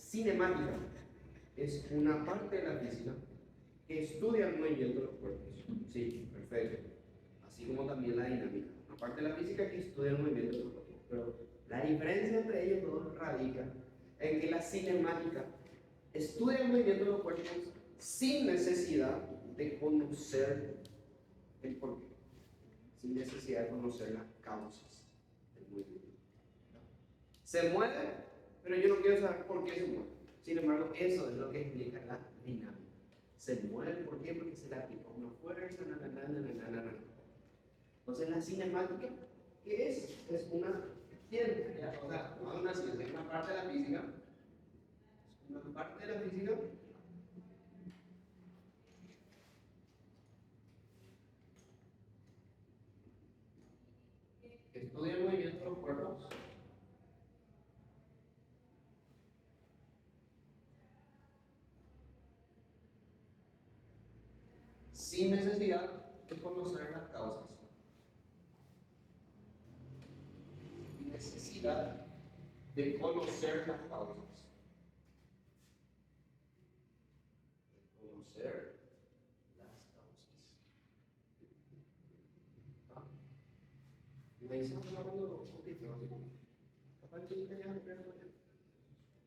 cinemática es una parte de la física que estudia el movimiento de los cuerpos. Sí, perfecto. Así como también la dinámica. Una parte de la física que estudia el movimiento de los cuerpos. Pero la diferencia entre ellos dos radica en que la cinemática estudia el movimiento de los cuerpos sin necesidad de conocer el porqué, sin necesidad de conocer las causas del movimiento. Se mueve, pero yo no quiero saber por qué se mueve. Sin embargo, eso es lo que explica la dinámica. Se mueve, ¿por qué? Porque se le aplica una fuerza, Entonces la cinemática, ¿qué es? Es una ciencia, o sea, no es una ciencia, es una parte de la física. Es una parte de la física que estudia el movimiento de los cuerpos sin necesidad de conocer las causas. Sin necesidad de conocer las causas. De conocer las causas. Y me dicen, no, ok, capaz que yo tenía que ver con él.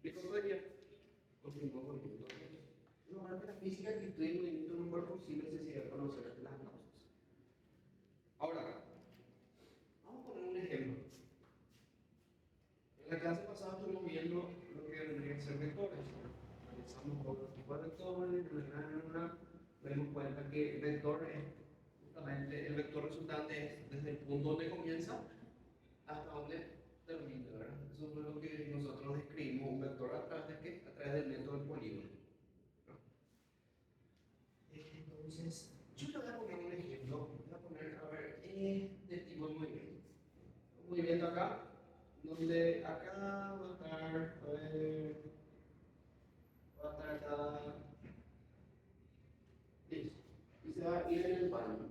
¿Qué podría? Continuó con el una parte de la física que estudia el movimiento de un cuerpo sin necesidad de conocer las causas. Ahora, vamos a poner un ejemplo. En la clase pasada estuvimos viendo lo que deberían ser vectores. Analizamos los tipos de vectores, nos dimos cuenta que el vector es justamente el vector resultante es desde el punto donde comienza hasta donde termina, ¿verdad? Eso es lo que nosotros describimos un vector a través de qué? A través del método del polígono. Entonces, yo le voy a poner un ejemplo, voy a poner, a ver, de tipo de movimiento. Un movimiento acá, donde acá va a estar, a ver, va a estar acá, listo, y se va a ir en el plano,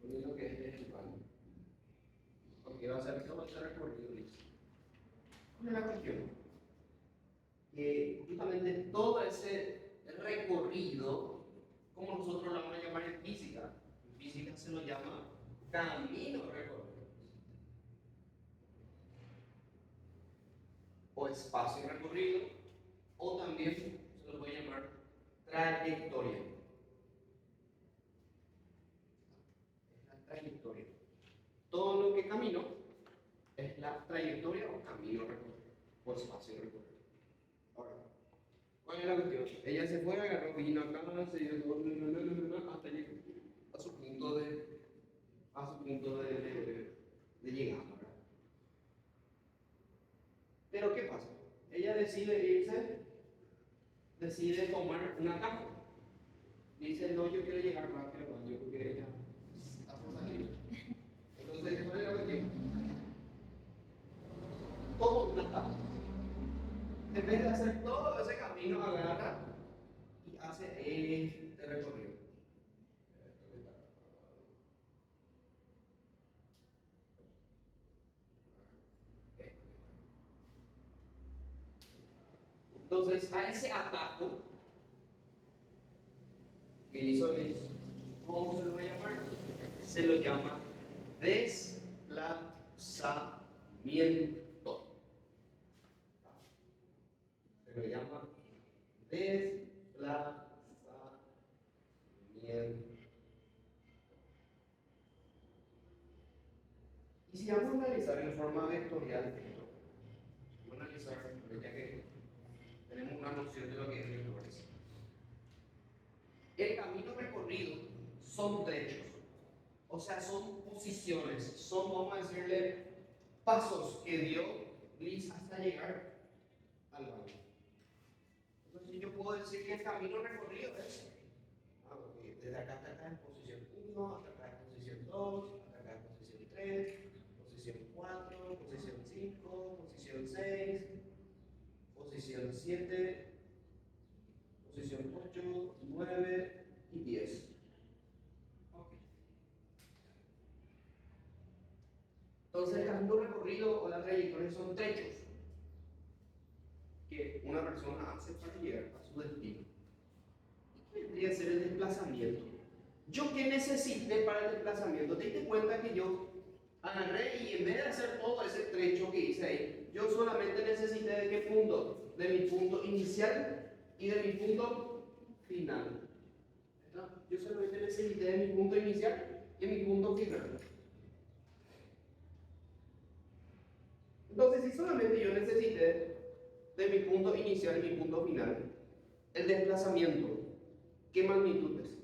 poniendo que este es el plano, porque va a ser todo este recorrido, listo. ¿Cuál es la cuestión? Que justamente todo ese recorrido, como nosotros lo vamos a llamar en física se lo llama camino recorrido o espacio recorrido, o también se lo puede llamar trayectoria. Es la trayectoria. Todo lo que camino es la trayectoria o camino recorrido o espacio recorrido. Ahora, ¿cuál es la cuestión? Ella se fue, agarró, vino acá, se dio hasta llegar a su punto de llegada, ¿verdad? Pero ¿qué pasa? Ella decide tomar un atajo. Dice, no, yo quiero llegar rápido, yo creo que ella está por salir. Entonces, ¿cuál es la cuestión? Toma un atajo. En vez de hacer todo ese camino, agarra y hace este recorrido. Entonces, a ese atajo que hizo Liz, ¿cómo se lo va a llamar? Se lo llama desplazamiento. Se lo llama desplazamiento. Y si vamos a analizar en forma vectorial esto, vamos a analizar, ya que tenemos una noción de lo que es vectores. El camino recorrido son trechos, o sea, son posiciones, son, vamos a decirle, pasos que dio Liz hasta llegar al baño. Entonces yo puedo decir que el camino recorrido es desde acá hasta acá en posición 1, hasta acá en posición 2, hasta acá en posición 3, posición 4, posición 5, posición 6, posición 7, posición 8, 9 y 10. Okay. Entonces el camino recorrido o la trayectoria son trechos. que una persona hace para llegar a su destino. ¿Y qué vendría a ser el desplazamiento? ¿Yo qué necesité para el desplazamiento? Te diste cuenta que yo agarré y en vez de hacer todo ese trecho que hice ahí, yo solamente necesité de qué punto? De mi punto inicial y de mi punto final. ¿Está? Yo solamente necesité de mi punto inicial y de mi punto final. Entonces, si solamente yo necesité de mi punto inicial y mi punto final, el desplazamiento, ¿qué magnitud es?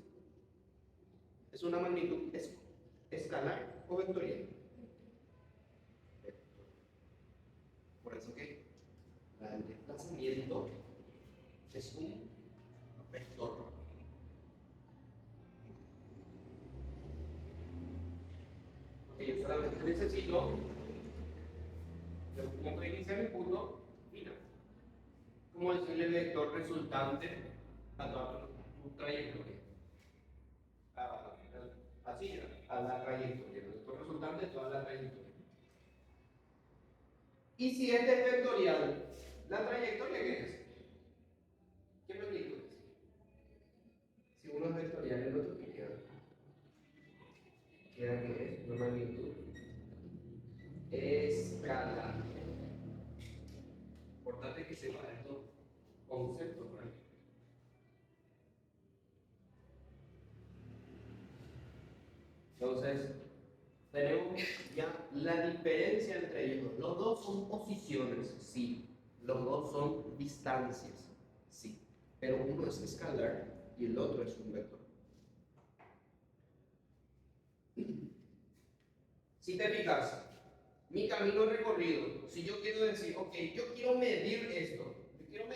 ¿Es una magnitud escalar o vectorial? Por eso que el desplazamiento es un vector. Porque yo solamente necesito de un punto inicial y punto final. Como decirle el vector resultante a toda tu trayectoria. Así, a la trayectoria. El vector resultante de toda la trayectoria. Y si este es vectorial, ¿la trayectoria qué es? ¿Qué magnitud es? Si uno es vectorial, el otro que queda. ¿Queda qué es? Una magnitud escalar. Importante que sepa estos conceptos, ¿verdad? Entonces, tenemos ya la diferencia entre ellos. Los dos son posiciones, sí. Los dos son distancias, sí. Pero uno es escalar y el otro es un vector. Si te fijas, mi camino recorrido, si yo quiero decir, ok, yo quiero medir esto, quiero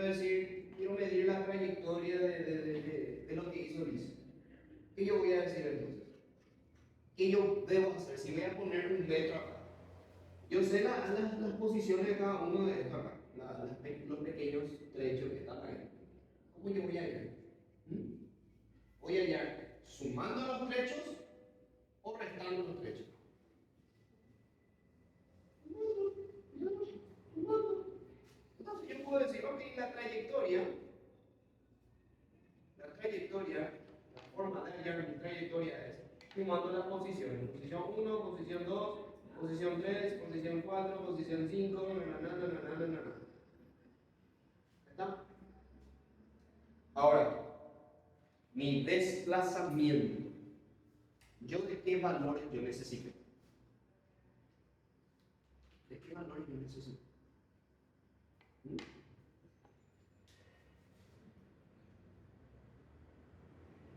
decir, quiero medir la trayectoria de lo que hizo Luis. ¿Qué yo voy a decir entonces? ¿Qué yo debo hacer? Si voy a poner un metro acá, yo sé las posiciones de cada uno de estos acá, los pequeños trechos que están ahí. ¿Cómo yo voy a hallar? ¿Voy a hallar sumando los trechos o restando los trechos? Entonces yo puedo decir, ok, la forma de hallar mi trayectoria es sumando las posiciones. Posición 1, posición 2, posición 3, posición 4, posición 5, ¿está? Ahora, mi desplazamiento. ¿Yo de qué valores yo necesito? ¿De qué valores yo necesito?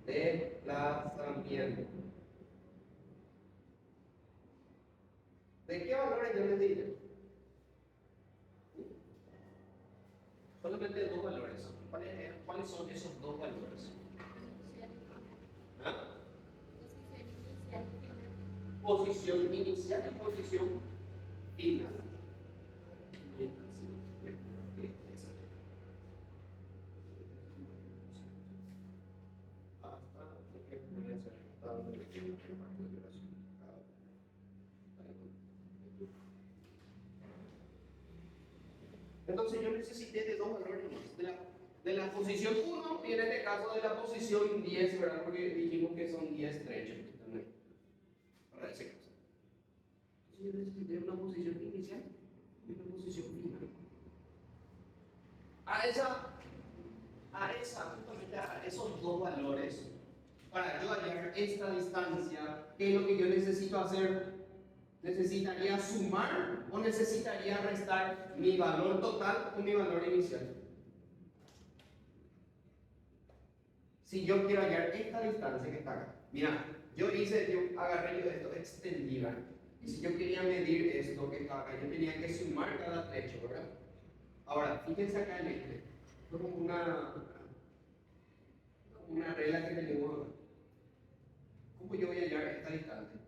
Desplazamiento. ¿De qué valores yo necesito? Solamente dos valores. ¿Cuáles son esos dos valores? ¿Ah? Posición inicial y posición final. Entonces yo necesité de dos valores más. De la posición 1 y en este caso de la posición 10, ¿verdad? Porque dijimos que son 10 trechos que están ahí. Para ese caso. Entonces yo necesité una posición inicial y una posición final. Justamente a esos dos valores, para yo hallar esta distancia, ¿qué es lo que yo necesito hacer? ¿Necesitaría sumar o necesitaría restar mi valor total o mi valor inicial? Si yo quiero hallar esta distancia que está acá, mira, yo agarré esto, extendí, ¿verdad? Y si yo quería medir esto que está acá, yo tenía que sumar cada trecho, ¿verdad? Ahora, fíjense acá en este, como una regla que tenemos acá. ¿Cómo yo voy a hallar esta distancia?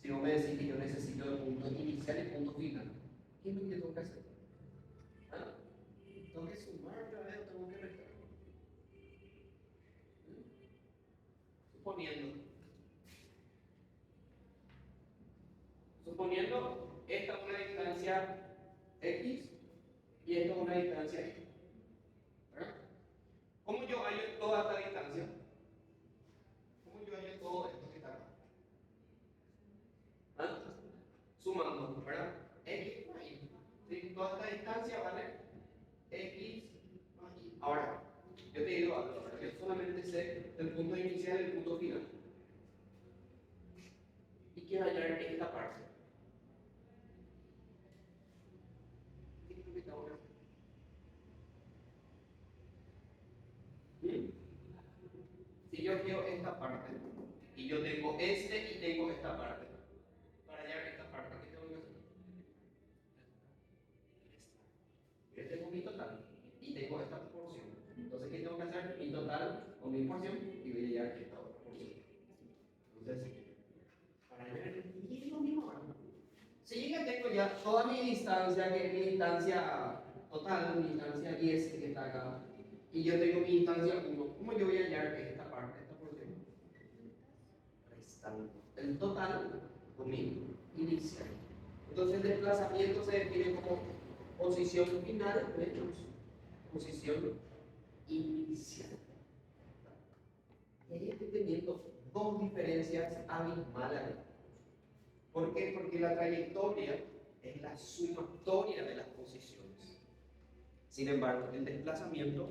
Si no me decís que yo necesito el punto inicial y el punto final, ¿qué es lo que tengo que hacer? ¿Ah? ¿Tengo que sumar otra vez o tengo que restar? Suponiendo esta es una distancia X y esta es una distancia Y. ¿Verdad? ¿Cómo yo hallo toda esta distancia? ¿Cómo yo hallo todo esto que está acá? ¿Ah? Sumando, ¿verdad? X más Y. ¿Sí? Toda esta distancia vale X más Y. Ahora, yo te digo algo, ¿verdad? Yo solamente sé el punto inicial y el punto final. Y quiero hallar esta parte. ¿Qué es lo que está ahora? Si yo quiero esta parte, y yo tengo este y tengo esta parte, para hallar esta parte, ¿qué tengo que hacer? Yo tengo mi total y tengo esta porción. Entonces, ¿qué tengo que hacer? Mi total con mi porción y voy a hallar esta otra porción. Entonces, para hallar, y es lo mismo ahora. Si yo ya tengo ya toda mi distancia, que es mi distancia total, mi distancia 10 que está acá, y yo tengo mi distancia 1, ¿cómo yo voy a hallar esta parte, esta porción? Restando el total con mi inicial. Entonces el desplazamiento se define como posición final menos posición inicial. Y ahí estoy teniendo dos diferencias abismales. ¿Por qué? Porque la trayectoria es la sumatoria de las posiciones. Sin embargo, el desplazamiento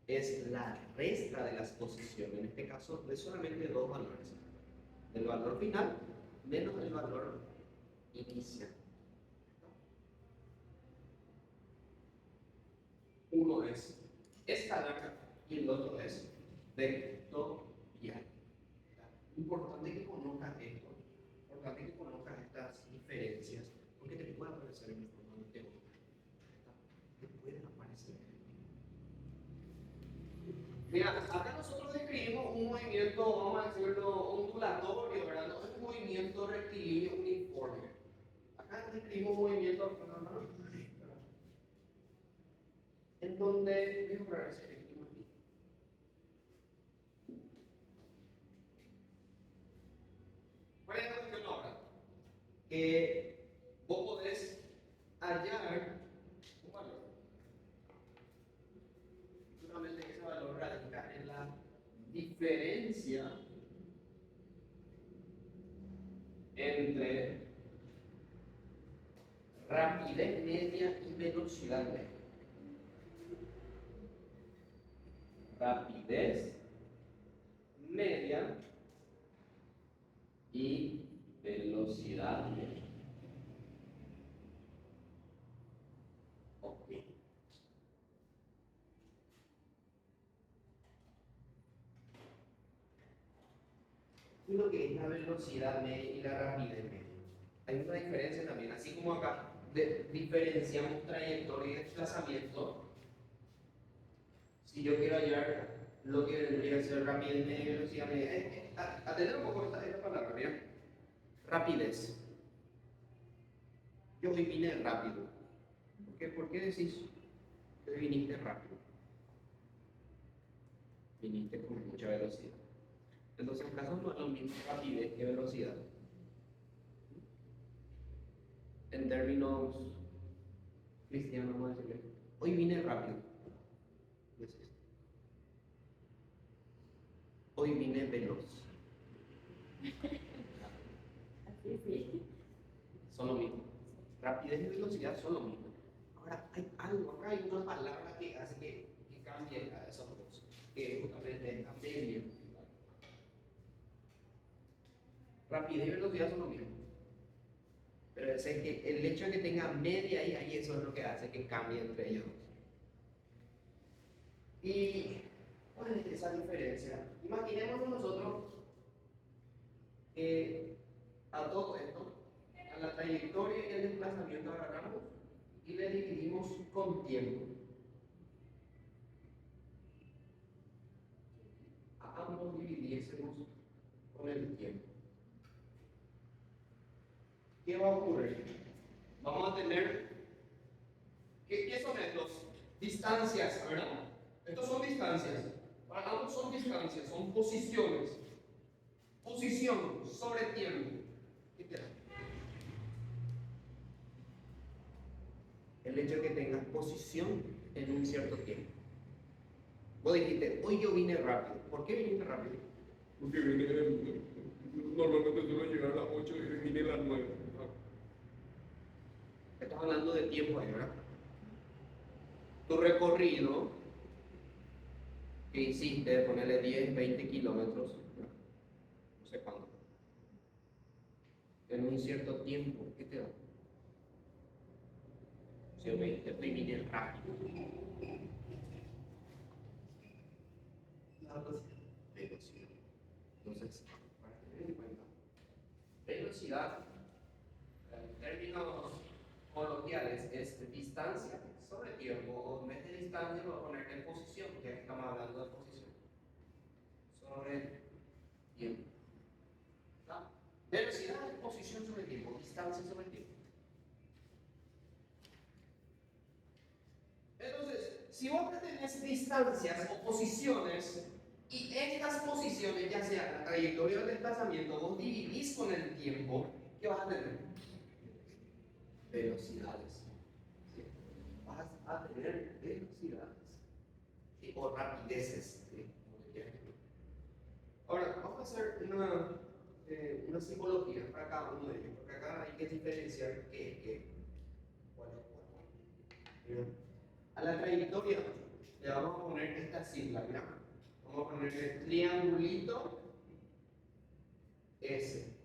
es la resta de las posiciones. En este caso, es solamente dos valores. El valor final menos el valor inicial. Uno es escalar y el otro es vectorial. Importante que conozcas esto, importante que conozcas estas diferencias, porque te pueden aparecer en forma de teoría. Te pueden aparecer. Mira, acá nosotros describimos un movimiento, vamos a decirlo, ondulatorio, ¿verdad? No es un movimiento rectilíneo uniforme. Acá describimos un movimiento en donde, voy a borrar ese ejemplo aquí. ¿Cuál es la cuestión ahora? Que vos podés hallar un valor. Solamente ese valor radica en la diferencia entre rapidez media y velocidad media. Rapidez media y velocidad media. Ok. ¿Qué es lo que es la velocidad media y la rapidez media? Hay una diferencia también, así como acá diferenciamos trayectoria y desplazamiento. Si yo quiero hallar lo que vendría a ser rapidez media y velocidad media, atender un poco esta palabra, mira. Rapidez. Yo hoy vine rápido. ¿Por qué decís que hoy viniste rápido? Viniste con mucha velocidad. Entonces, ¿acaso no es lo mismo rapidez que velocidad? En términos cristianos, vamos a decirle, hoy vine rápido. Hoy vine veloz. Son lo mismo. Rapidez y velocidad son lo mismo. Ahora, hay algo, acá hay una palabra que hace que cambie a esos dos, que es justamente esta media. Rapidez y velocidad son lo mismo. Pero es que el hecho de que tenga media ahí, eso es lo que hace que cambie entre ellos. ¿Y cuál es esa diferencia? Imaginémonos nosotros que a todo esto, a la trayectoria y el desplazamiento agarramos y le dividimos con tiempo. A ambos dividiésemos con el tiempo. ¿Qué va a ocurrir? Vamos a tener, ¿qué son estos? Distancias, ¿verdad? Estos son distancias. Para ambos son distancias, son posiciones. Posición sobre tiempo. ¿Qué queda? hecho de que tengas posición en un cierto tiempo. Vos dijiste, hoy yo vine rápido. ¿Por qué viniste rápido? Porque normalmente suelo llegar a las 8 y vine a las 9. Estás hablando de tiempo ahí, ¿verdad? Tu recorrido que hiciste de ponerle 10, 20 kilómetros, no sé cuánto, en un cierto tiempo, ¿qué te da? Si yo me dijiste, estoy vine rápido. La velocidad. Entonces, para tener en cuenta, velocidad, en términos coloquiales, es distancia sobre tiempo, o en vez de distancia, lo voy a poner en posición, ya que estamos hablando de posición, sobre tiempo. ¿Está? Velocidad es posición sobre tiempo, distancia sobre tiempo. Entonces, si vos tenés distancias o posiciones, y estas posiciones, ya sea la trayectoria o el desplazamiento, vos dividís con el tiempo, ¿qué vas a tener? Velocidades. ¿Sí? Vas a tener velocidades. ¿Sí? O rapideces. ¿Sí? Ahora, vamos a hacer una simbología para cada uno de ellos, porque acá hay que diferenciar cuál es cuál. A la trayectoria le vamos a poner esta sigla, mira. Vamos a poner el triangulito S.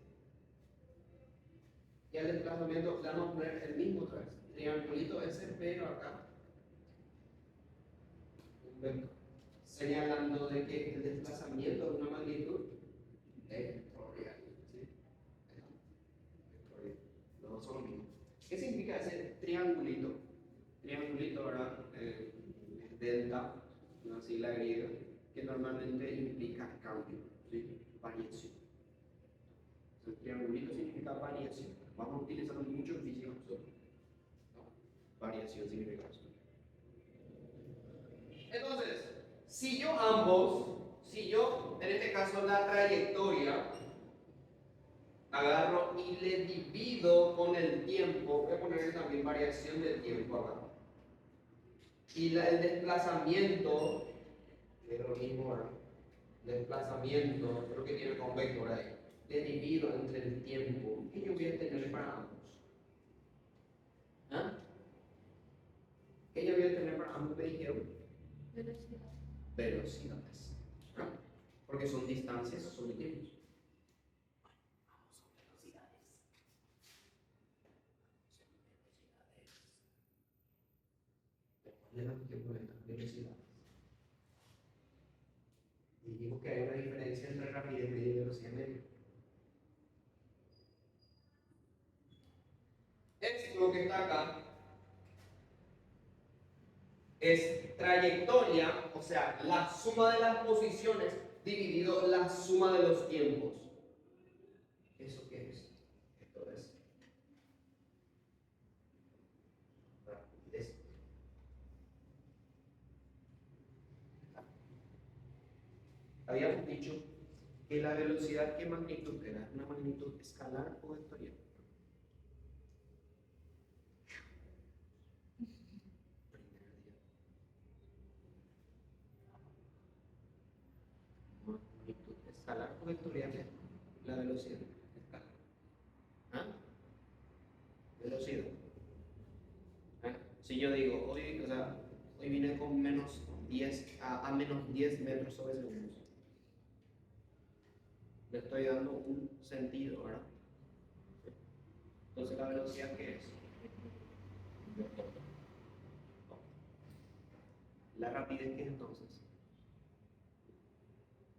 Y al desplazamiento le vamos a poner el mismo otra vez. Triangulito S, pero acá un vector. Señalando de que el desplazamiento de una magnitud es vectorial. ¿Sí? Vectorial. Los dos son lo mismo. ¿Qué significa ese triangulito? Triangulito, ¿verdad? Delta, una sigla griega, que normalmente implica cambio, ¿sí? Variación. El triangulito significa variación. Vamos a utilizarlo mucho en física nosotros. ¿No? Variación significa eso. Entonces, si yo en este caso la trayectoria, agarro y le divido con el tiempo, voy a ponerle también variación del tiempo acá. Y el desplazamiento, es lo mismo, ¿verdad? Desplazamiento, creo que tiene con vector ahí. Le divido entre el tiempo que yo voy a tener para ambos. ¿Ah? ¿Qué yo voy a tener para ambos? Me dijeron velocidades. ¿Ah? Porque son distancias, son tiempos. Vamos, son velocidades. Son velocidades. Velocidades. Dijimos que hay una diferencia entre rapidez media y velocidad media. Esto que está acá es trayectoria, o sea, la suma de las posiciones dividido la suma de los tiempos. ¿Eso qué es? Esto es rapidez. Habíamos dicho que la velocidad, ¿qué magnitud era? ¿Una magnitud escalar o vectorial? Magnitud escalar o vectorial es la velocidad escalar. ¿Ah? Velocidad. ¿Ah? Si yo digo, hoy, o sea, hoy vine con menos 10 a menos 10 metros sobre segundo. Le estoy dando un sentido, ¿verdad? Entonces, ¿la velocidad qué es? La rapidez, ¿qué es entonces?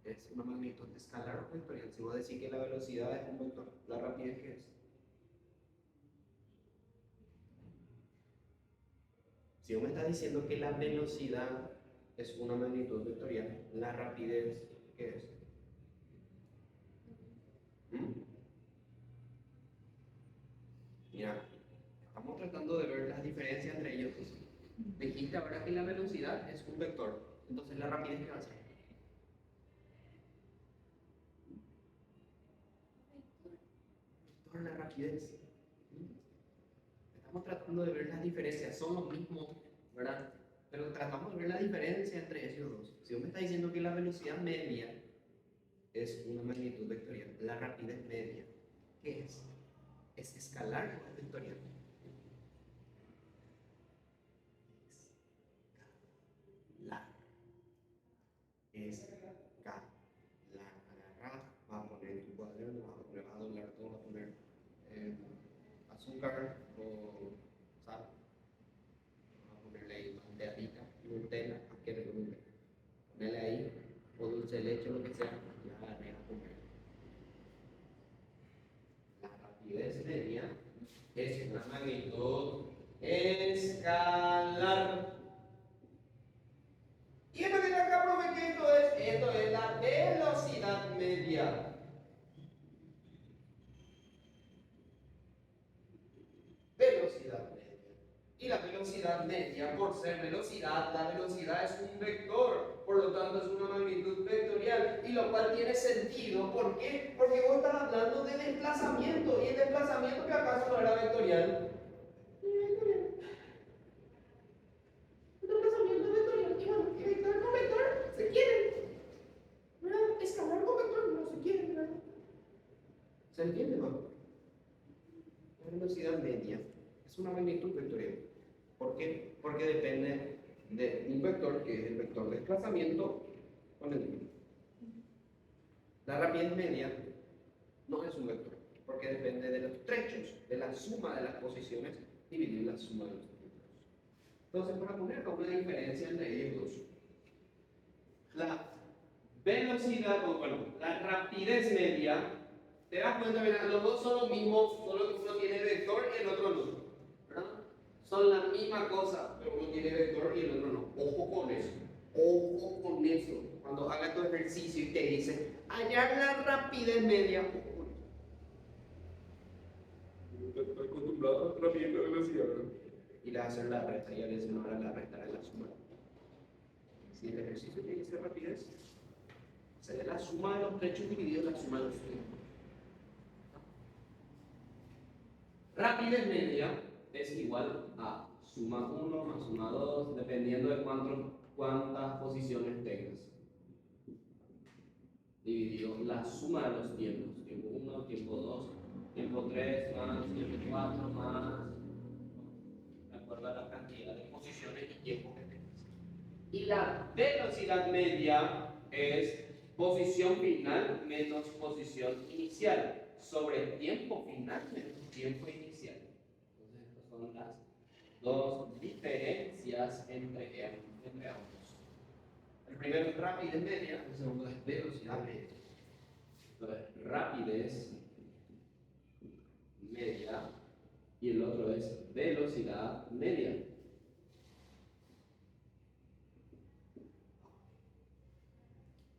Es una magnitud escalar o vectorial. Si vos decís que la velocidad es un vector, ¿la rapidez qué es? Si vos me estás diciendo que la velocidad es una magnitud vectorial, ¿la rapidez qué es? ¿Mm? Mira, estamos tratando de ver las diferencias entre ellos. Dijiste ahora que la velocidad es un vector, entonces la rapidez ¿qué va a ser? Vector la rapidez. estamos tratando de ver las diferencias, son los mismos, ¿verdad? Pero tratamos de ver la diferencia entre ellos dos. Si vos me está diciendo que la velocidad media es una magnitud vectorial, la rapidez media, ¿qué es? ¿Es escalar o es vectorial? Escalar. Escalar. Agarrar, vas a poner en tu cuaderno, vas a doblar todo, vas a poner azúcar o sal, vas a ponerle ahí mantequilla, Nutella, ¿qué recomiendo? Ponerle ahí, o dulce de leche, lo que sea, y agarré a comer. La rapidez media es una magnitud escalar. Y esto que está acá, profe, que esto es la velocidad media. Velocidad media. Y la velocidad media, por ser velocidad, la velocidad es un vector, por lo tanto es una magnitud vectorial, y lo cual tiene sentido. ¿Por qué? Porque vos estás hablando de desplazamiento, y el desplazamiento que acaso no era vectorial. El desplazamiento vectorial, y bueno, vector con vector se quieren. ¿Verdad? Escalar con vector no se quieren, ¿verdad? ¿Se entiende, no? La velocidad media es una magnitud vectorial. ¿Por qué? Porque depende de un vector que es el vector de desplazamiento con el tiempo. La rapidez media no es un vector, porque depende de los trechos, de la suma de las posiciones dividido la suma de los tiempos. Entonces, para poner acá una diferencia entre ellos dos, la velocidad, o bueno, la rapidez media, te das cuenta, ¿verdad? Los dos son lo mismo, solo que uno tiene vector y el otro no, ¿verdad? Son la misma cosa, pero uno tiene vector y el otro no. Ojo con eso. Ojo con eso. Cuando hagas tu ejercicio y te dice hallar la rapidez media, ojo con eso. Está acostumbrado a la misma velocidad, ¿verdad? Y le vas a hacer la resta, y a veces no hará la resta de la suma. Si el ejercicio te dice rapidez, será la suma de los trechos dividido la suma de los tiempos. Rapidez media es igual a suma 1 más suma 2, dependiendo de cuántas posiciones tengas. Dividido la suma de los tiempos. Tiempo 1, tiempo 2, tiempo 3 más, tiempo 4 más, de acuerdo a la cantidad de posiciones y tiempo que tengas. Y la velocidad media es posición final menos posición inicial sobre tiempo final menos tiempo inicial. Entonces, estas son las dos diferencias entre ambos. El primero es rapidez media, el segundo es velocidad media. Entonces, rapidez media y el otro es velocidad media.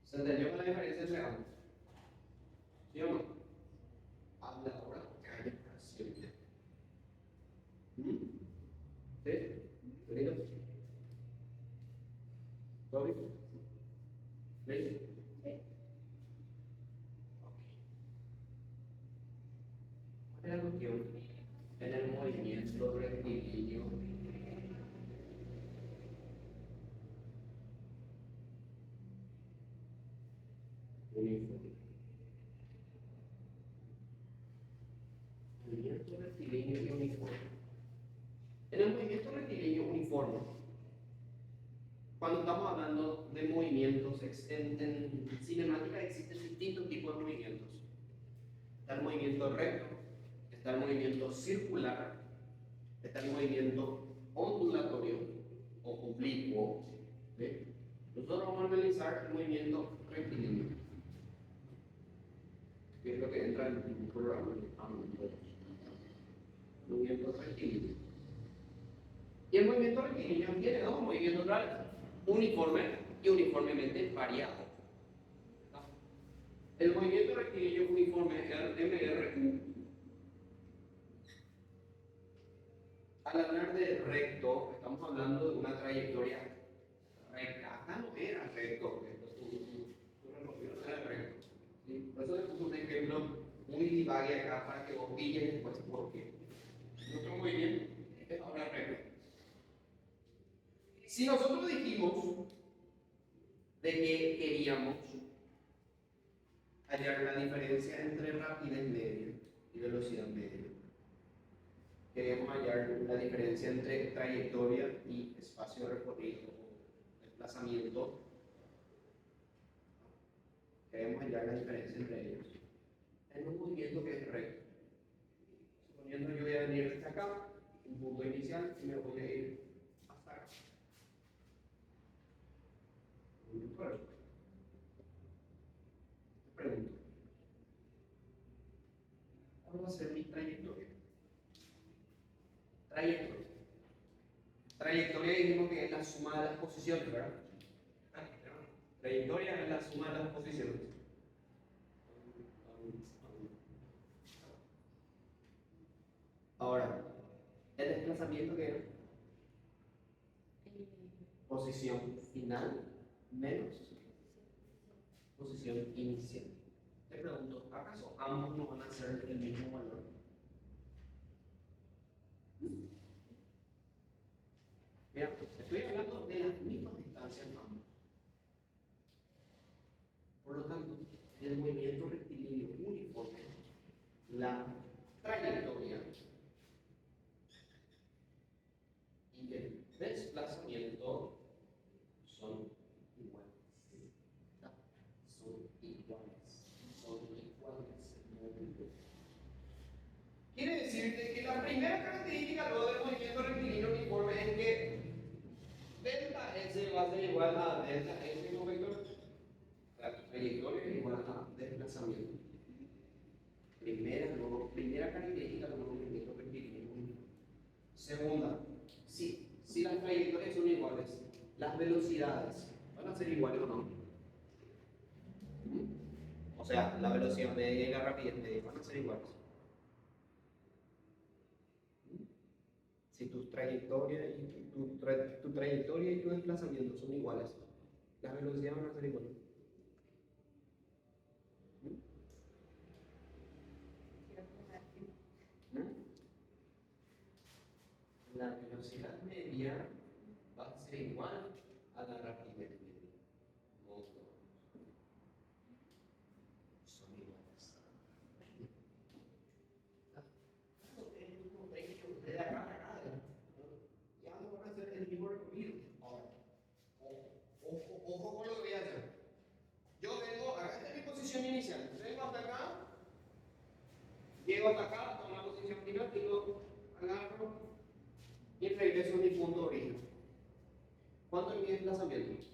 ¿Se entendió la diferencia entre ambos? ¿Sí o no? Habla ahora, calla para siempre. ¿Sí? ¿Listo? ¿Todo bien? ¿Listo? Sí. ¿Cuál es la cuestión? En el movimiento rectilíneo. Uniforme. Movimiento rectilíneo y uniforme. En el movimiento rectilíneo uniforme, cuando estamos hablando de movimientos, en cinemática existen distintos tipos de movimientos. Está el movimiento recto, está el movimiento circular, está el movimiento ondulatorio o oblicuo. ¿Sí? Nosotros vamos a analizar el movimiento rectilíneo, que es lo que entra en el programa. Movimiento rectilíneo. Y el movimiento rectilíneo tiene dos movimientos reales, uniforme y uniformemente variado. El movimiento rectilíneo uniforme MRU, al hablar de recto, estamos hablando de una trayectoria recta. Acá no era recto, tu recorrido no era recto. ¿Sí? Por eso les puse un ejemplo muy divague acá para que vos pilles después por qué. Nuestro movimiento Si nosotros dijimos de que queríamos hallar la diferencia entre rapidez media y velocidad media, queríamos hallar la diferencia entre trayectoria y espacio recorrido o desplazamiento, queremos hallar la diferencia entre ellos en un movimiento que es recto. Suponiendo yo voy a venir desde acá, un punto inicial, y me voy a ir hasta acá. Te pregunto, ¿cuál va a ser mi trayectoria? Trayectoria. Trayectoria dijimos que es la suma de las posiciones, ¿verdad? Trayectoria es la suma de las posiciones. Ahora, el desplazamiento que es posición final menos posición inicial. Te pregunto, ¿acaso ambos no van a ser el mismo valor? Mira, estoy hablando de las mismas distancias ambos. Por lo tanto, el movimiento rectilíneo uniforme, la trayectoria y el desplazamiento son iguales. Quiere decir que la primera característica luego del movimiento rectilíneo uniforme es que delta S va a ser igual a delta S como vector. La trayectoria es igual a desplazamiento. Primera característica del movimiento rectilíneo uniforme. Segunda, si las trayectorias son iguales, las velocidades van a ser iguales o no. O sea, la velocidad media y la rapidez media van a ser iguales. Si tu trayectoria y tu trayectoria y tu desplazamiento son iguales, las velocidades van a ser iguales. La velocidad media va a ser igual a la rapidez media. Son iguales. De acá a acá, ya no van a hacer el mismo recorrido. Ahora, ojo con lo que voy a hacer. Yo vengo, acá está mi posición inicial. Vengo hasta acá, llego hasta acá, tomo la posición final y luego agarro y regreso a mi punto de origen. ¿Cuánto es mi desplazamiento?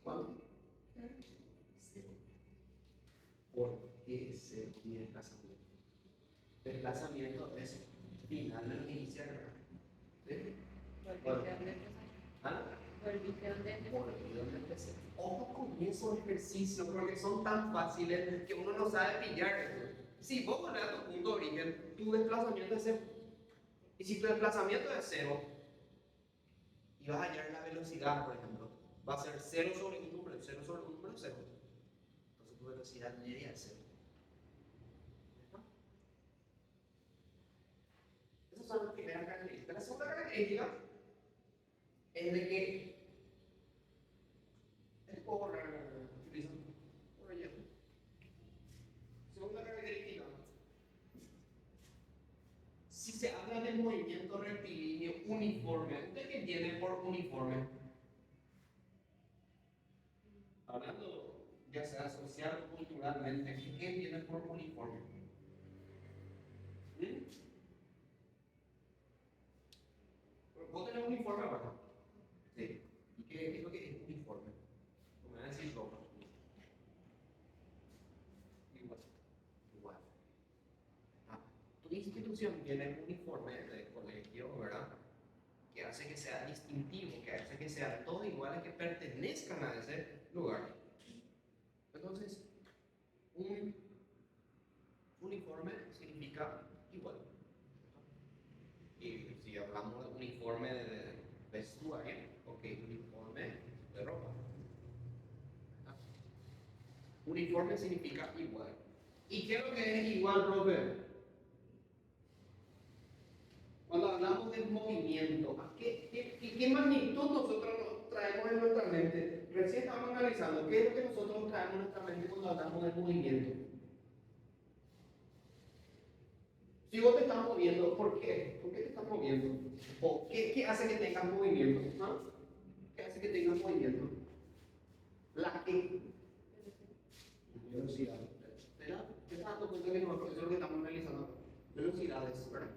¿Cuánto? Cero. ¿Por qué cero mi desplazamiento? Desplazamiento es final del inicial. ¿Sí? ¿Ah? Ojo con esos ejercicios porque son tan fáciles que uno no sabe pillar. Si vos pones a tu punto de origen, tu desplazamiento es cero. Y si tu desplazamiento es cero, y vas a hallar la velocidad, por ejemplo, va a ser 0 sobre un número, 0 sobre un número, 0. Entonces tu velocidad media es 0. Esas son las primeras características. La segunda característica es de que es por allá. Segunda característica. Si se habla del movimiento rectilíneo uniforme, ¿usted qué entiende por uniforme? Hablando ya sea social o culturalmente, ¿qué entiende por uniforme? ¿Vos tenés un uniforme ahora? Sí. ¿Y qué es lo que es uniforme? Como me van a decir ropa. Igual. Tu institución tiene un uniforme de colegio, ¿verdad? Que hace que sea distintivo, que hace que sean todos iguales, que pertenezcan a ese lugar. Entonces, un uniforme significa igual. Y si hablamos de uniforme de vestuario, ok, uniforme de ropa. Uniforme significa igual. ¿Y qué es lo que es igual, Robert? Cuando hablamos de movimiento, ¿qué magnitud nosotros nos traemos en nuestra mente? Recién estamos analizando qué es lo que nosotros traemos en nuestra mente cuando hablamos de movimiento. Si vos te estás moviendo, ¿por qué? ¿Por qué te estás moviendo? ¿O qué hace que tengas movimiento? ¿No? ¿Qué hace que tengas movimiento? La que velocidad. ¿Te das cuenta que nosotros eso es lo que estamos analizando acá? Velocidades, ¿verdad?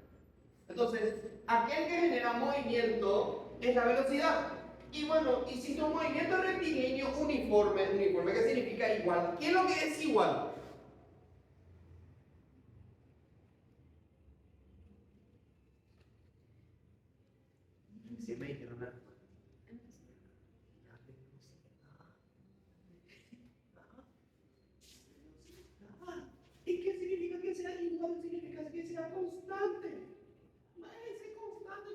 Entonces, aquel que genera movimiento es la velocidad. Y bueno, y si tu movimiento es rectilíneo uniforme, uniforme que significa igual, ¿qué es lo que es igual? Siempre dijeron la ¿y qué significa que sea igual? Significa que sea constante. Ese constante,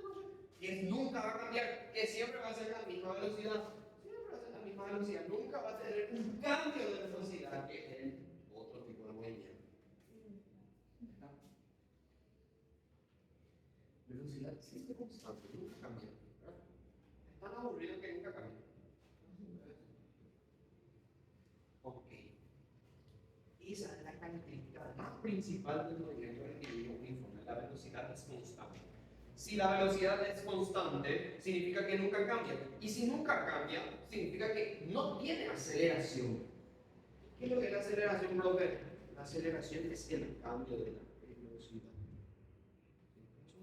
que nunca va a cambiar, que siempre va a ser la misma velocidad. Siempre va a ser la misma velocidad. Nunca va a tener un cambio de velocidad que en otro tipo de movimiento. ¿Está? Velocidad siempre constante, nunca cambia. ¿Verdad? Es tan aburrido que nunca cambia. Ok. Esa es la característica más principal del movimiento rectilíneo uniforme. La velocidad es constante. Si la velocidad es constante, significa que nunca cambia. Y si nunca cambia, significa que no tiene aceleración. ¿Qué es lo que es la aceleración, profe? La aceleración es el cambio de la velocidad.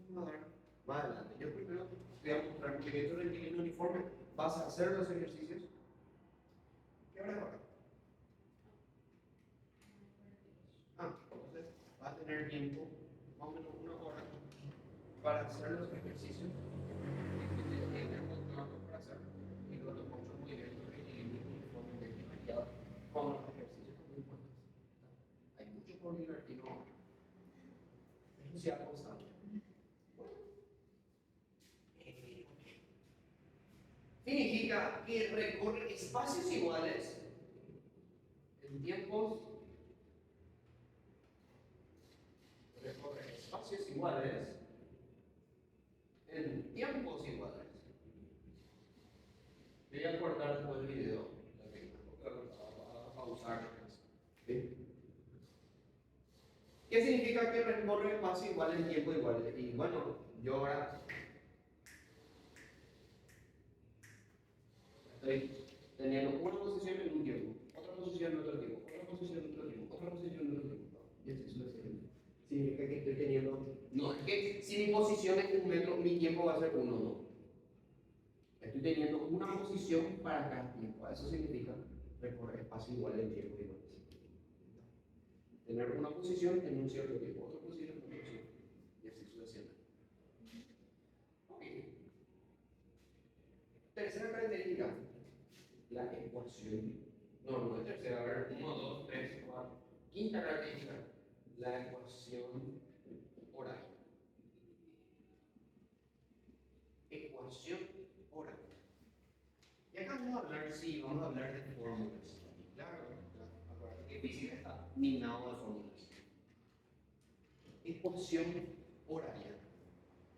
Vamos a ver más adelante. Yo primero te voy a mostrar movimiento rectilíneo uniforme. Vas a hacer los ejercicios. ¿Qué hora es ahora? Entonces va a tener tiempo, más o menos una hora, para hacer los ejercicios. Para hacer. Y luego muchos movimientos rectilíneos uniformemente variados con los ejercicios muy buenos. Hay mucho por divertir, ¿no? Velocidad constante. Significa que recorre espacios iguales en tiempos. Recorre espacios iguales en tiempos iguales. Voy a cortar después el video, a pausar. ¿Sí? ¿Qué significa que recorre espacio igual en tiempo igual? Y bueno, yo ahora estoy teniendo una posición en un tiempo, otra posición en otro tiempo, otra posición en otro tiempo, otra posición en otro tiempo. Y así sucesivamente. Significa que estoy teniendo. No, es que si mi posición es 1 metro, mi tiempo va a ser 1, no. Estoy teniendo una posición para cada tiempo. Eso significa recorrer espacio igual en tiempo igual. Tener una posición en un cierto tiempo, otra posición en otro tiempo. Y así sucesivamente. Ok. Tercera característica, la ecuación. No es tercera, a ver, 1, 2, 3, 4. Quinta característica, la ecuación oral. Ecuación oral. Y acá vamos a hablar, sí, vamos a hablar de fórmulas. Claro, acuérdate que física está minado de fórmulas. Ecuación horaria.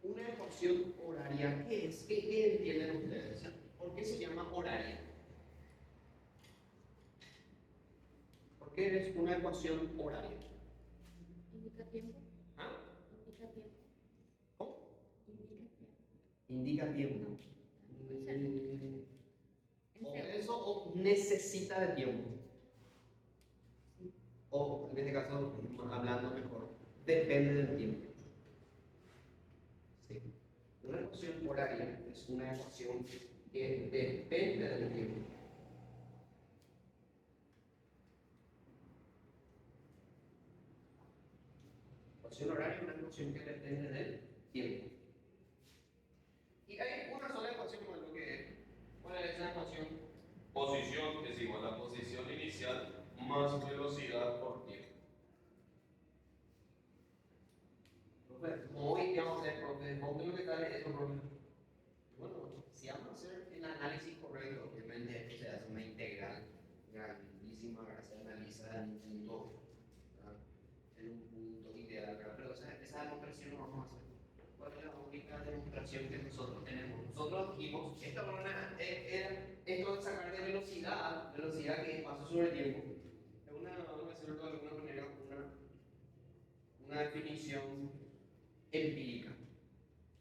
Una ecuación horaria, ¿qué es? ¿Qué entienden ustedes? ¿Por qué se llama horaria? ¿Por qué es una ecuación horaria? Indica tiempo. ¿Ah? Indica tiempo. ¿Cómo? Indica tiempo. Indica tiempo. O eso o necesita de tiempo. O en este caso, hablando mejor, depende del tiempo. Sí. Una ecuación horaria es una ecuación que depende del tiempo. Ecuación horaria es una ecuación que depende del tiempo. Y hay una sola ecuación más lo que es. ¿Cuál es esa ecuación? Posición es igual a posición inicial más velocidad por tiempo. Profe, hoy qué vamos a hacer, profe, ¿cómo lo que sale eso, profe? Bueno, si vamos a hacer el análisis correcto, obviamente esto se hace una integral grandísima, ¿verdad? Se analiza en un punto, ¿verdad? En un punto ideal, ¿verdad? Pero esa demostración no vamos a hacer. ¿Cuál es la única nosotros dijimos, esto de sacar de velocidad que es paso sobre tiempo, es vamos a decirlo de alguna manera, una definición empírica.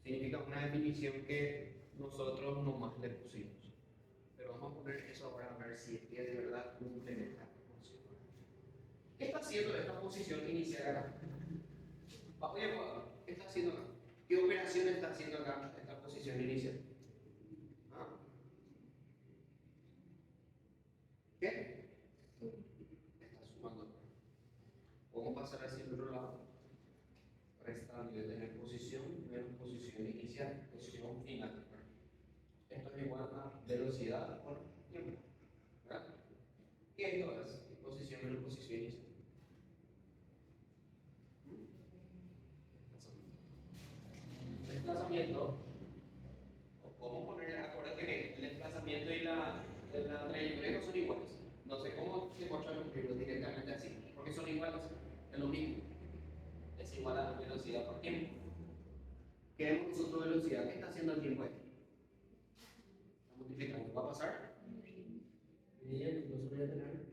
Significa una definición que nosotros nomás le pusimos. Pero vamos a poner eso ahora a ver si es que de verdad cumple esta función. ¿Qué está haciendo esta posición inicial acá? Oye, ¿qué está haciendo acá? ¿Qué operación está haciendo acá esta posición inicial? ¿Ah? ¿Qué? Está sumando. ¿Cómo pasar hacia el otro lado? Restando y tener posición menos posición inicial, posición final. Esto es igual a velocidad por tiempo. ¿Verdad? ¿Qué esto es? Posición menos posición inicial. Desplazamiento. ¿Cómo poner? Acuérdate que el desplazamiento y la trayectoria no son iguales. No sé cómo se muestran los libros directamente así, porque son iguales, es lo mismo. Es igual a la velocidad por tiempo. Queremos nosotros velocidad. ¿Qué está haciendo el tiempo ahí? Está multiplicando. ¿Va a pasar? Y entonces voy a tener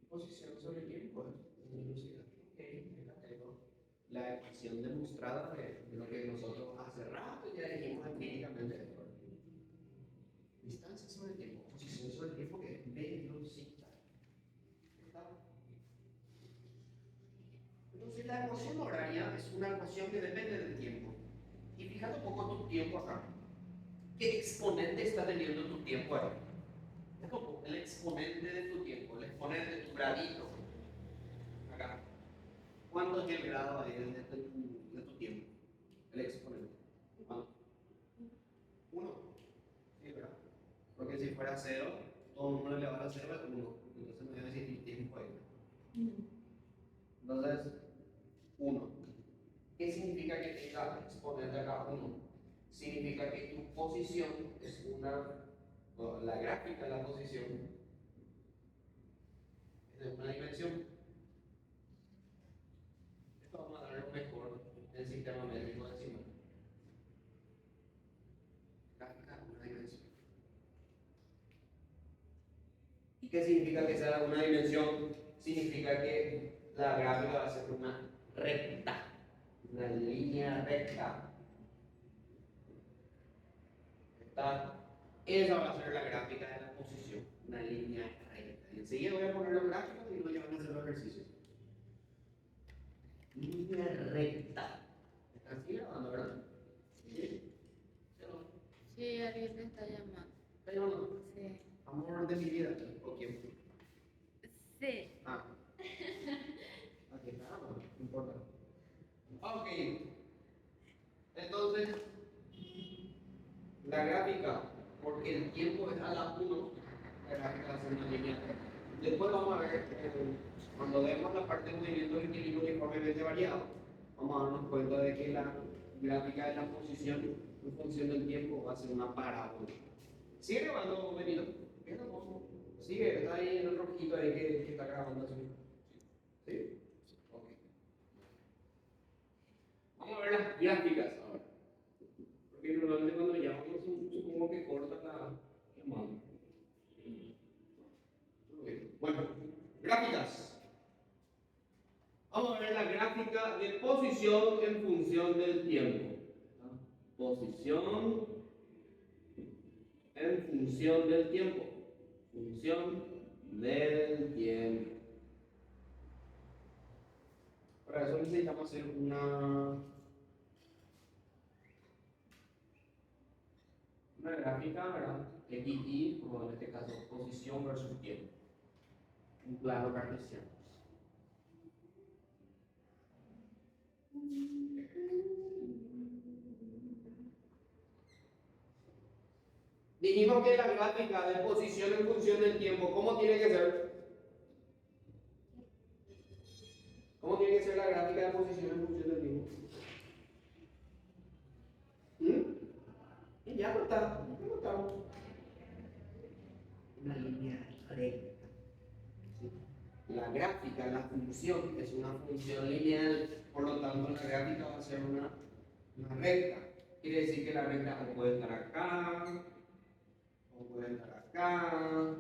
posición sobre el tiempo, velocidad. Ok, acá tengo la ecuación demostrada de lo que nosotros hace rato ya dijimos empíricamente. Distancia sobre el tiempo, posición sobre el tiempo que es velocidad. Entonces la ecuación horaria es una ecuación que depende del tiempo. Y fíjate un poco tu tiempo acá. ¿Qué exponente está teniendo tu tiempo ahí? Es como el exponente de tu tiempo, el exponente de tu gradito. Acá. ¿Cuánto es el grado ahí de tu tiempo? El exponente. ¿Cuánto? 1. Sí, ¿verdad? Porque si fuera 0, todo el mundo le va a 0 es 1. Entonces no debe existir tiempo ahí. Entonces, 1. ¿Qué significa que tenga exponente acá 1? Significa que tu posición es la gráfica de la posición es de una dimensión. Esto vamos a darlo mejor en el sistema métrico decimal. Gráfica de una dimensión. ¿Y qué significa que sea de una dimensión? Significa que la gráfica va a ser una recta, una línea recta. Esa va a ser la gráfica de la posición, una línea recta. Enseguida voy a poner los gráficos y luego ya van a hacer los ejercicios. Línea recta. ¿Están así grabando, verdad? Sí. Sí, alguien me está llamando. ¿Está llamando? Sí. Amor de mi vida. ¿O quién? Sí. Ah. Aquí está, no importa. Ok. Entonces, la gráfica, porque el tiempo es a la 1, la gráfica va a ser una línea. Después vamos a ver, cuando vemos la parte de movimiento del equilibrio uniformemente variado, vamos a darnos cuenta de que la gráfica de la posición en función del tiempo va a ser una parábola. ¿Sigue grabando, Benito? Sigue, está ahí en el rojito ahí que está grabando así. ¿Sí? Ok. Vamos a ver las gráficas ahora. Porque normalmente cuando llamamos, supongo que corta la llamada. Bueno, gráficas. Vamos a ver la gráfica de posición en función del tiempo. Posición en función del tiempo. Función del tiempo. Para eso necesitamos hacer una gráfica, ¿verdad? X, Y, como en este caso, posición versus tiempo. Un plano cartesiano. Dijimos que la gráfica de posición en función del tiempo, ¿cómo tiene que ser? ¿Cómo tiene que ser la gráfica de posición en función del tiempo? Y ya cortamos. Una línea recta. La gráfica, la función, es una función lineal, por lo tanto la gráfica va a ser una recta. quiere decir que la recta o puede estar acá, o puede estar acá,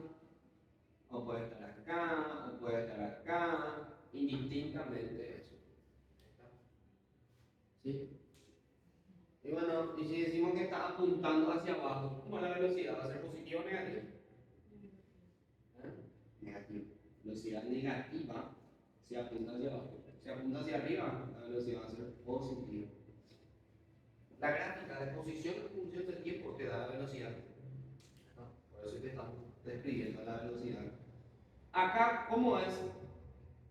o puede estar acá, o puede estar acá, indistintamente eso. ¿Sí? Y bueno, y si decimos que está apuntando hacia abajo, ¿cómo es la velocidad? ¿Va a ser positiva o negativa? Negativa. Velocidad negativa si apunta hacia abajo. Si apunta hacia arriba, la velocidad va a ser positiva. La gráfica de posición en función del tiempo te da la velocidad. Por eso te estamos describiendo la velocidad. Acá, ¿cómo es?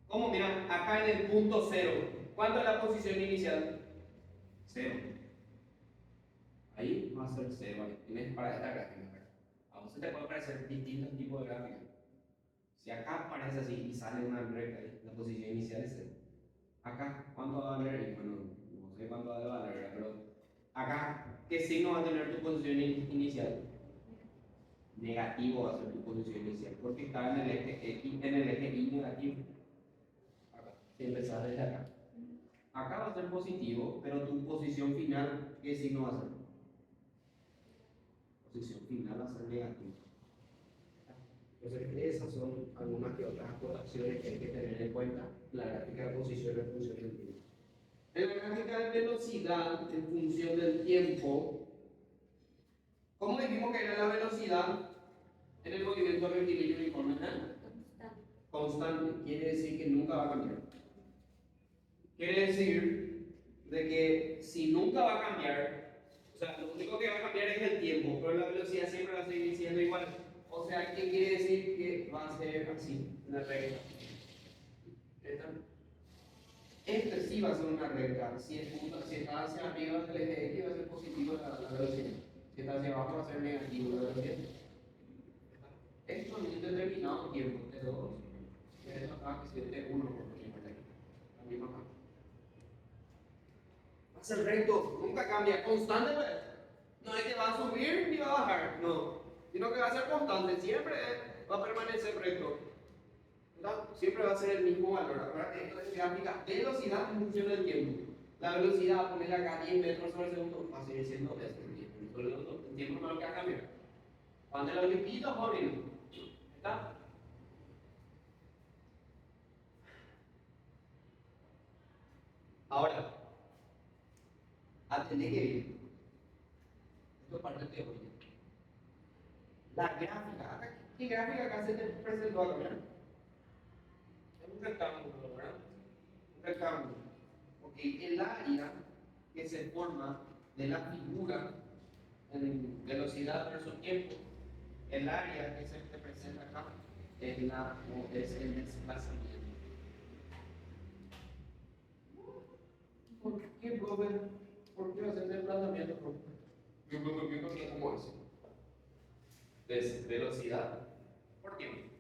¿Cómo? Mira, acá en el punto cero. ¿Cuánto es la posición inicial? Cero. Ahí va a ser cero. Tienes para esta gráfica. A vos se te puede aparecer distintos tipos de gráficas. Si acá aparece así y sale una recta, la posición inicial es cero. Acá, ¿cuánto va a valer? Bueno, no sé cuánto va a valer, pero acá, ¿qué signo va a tener tu posición inicial? Negativo va a ser tu posición inicial, porque está en el eje X, en el eje Y negativo. Acá, si empezás desde acá. Acá va a ser positivo, pero tu posición final, ¿qué signo va a ser? Posición final va a ser negativo. Entonces, esas son algunas que otras acotaciones que hay que tener en cuenta. La gráfica de posición en función del tiempo. En la gráfica de velocidad en función del tiempo, ¿cómo dijimos que era la velocidad en el movimiento rectilíneo uniforme? Constante. Quiere decir que nunca va a cambiar. Quiere decir de que si nunca va a cambiar, o sea, lo único que va a cambiar es el tiempo, pero la velocidad siempre va a seguir siendo igual. O sea, ¿qué quiere decir? Que va a ser así, una recta. Este sí va a ser una recta. Si está hacia arriba del eje X va a ser positivo la velocidad. Si está hacia abajo va a ser negativo la velocidad. Esto en un determinado tiempo, T2, es acá que es T1 por ejemplo. La misma acá. Va a ser recto, nunca cambia, constante pues. No es que va a subir ni va a bajar, no. Sino que va a ser constante, siempre va a permanecer recto. ¿Verdad? Siempre va a ser el mismo valor. Acuérdate, esto es gráfica velocidad en función del tiempo. La velocidad, ponerla acá 10 metros sobre segundo, va a seguir siendo eso, 10 metros sobre segundo. El tiempo no es lo que va a cambiar. Cuando los liquiditos ponen, ¿está? Ahora, atendé que bien. Esto es parte de teoría. La gráfica, ¿qué gráfica acá se te presentó acá? ¿Verdad? Es un rectángulo, ¿verdad? Un rectángulo. Ok, el área que se forma de la figura en velocidad versus tiempo, el área que se te presenta acá es el desplazamiento. ¿Por qué, profe? ¿Por qué hacer desplazamiento, profe? Desplazamiento es como eso. Velocidad por tiempo.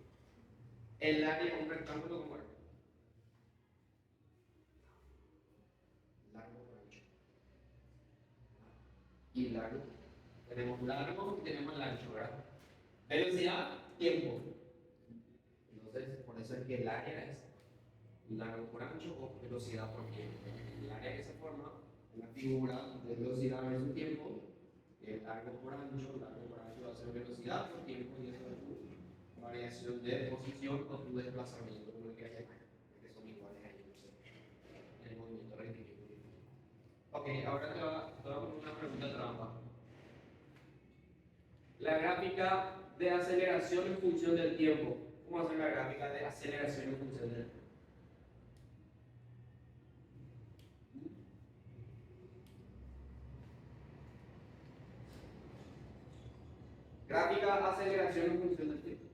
El área es un rectángulo como este. Largo por ancho. Y largo. Tenemos largo y tenemos el ancho, ¿verdad? Velocidad, tiempo. Entonces, por eso es que el área es largo por ancho o velocidad por tiempo. El área que se forma en la figura de velocidad versus tiempo, es largo por ancho va a ser velocidad por tiempo y eso es tu variación de posición o tu desplazamiento, como el que hace que son iguales ahí, en el movimiento rectilíneo. Ok, ahora te voy a poner una pregunta trampa. La gráfica de aceleración en función del tiempo. ¿Cómo hacer la gráfica de aceleración en función del tiempo? Gráfica aceleración en función del tiempo.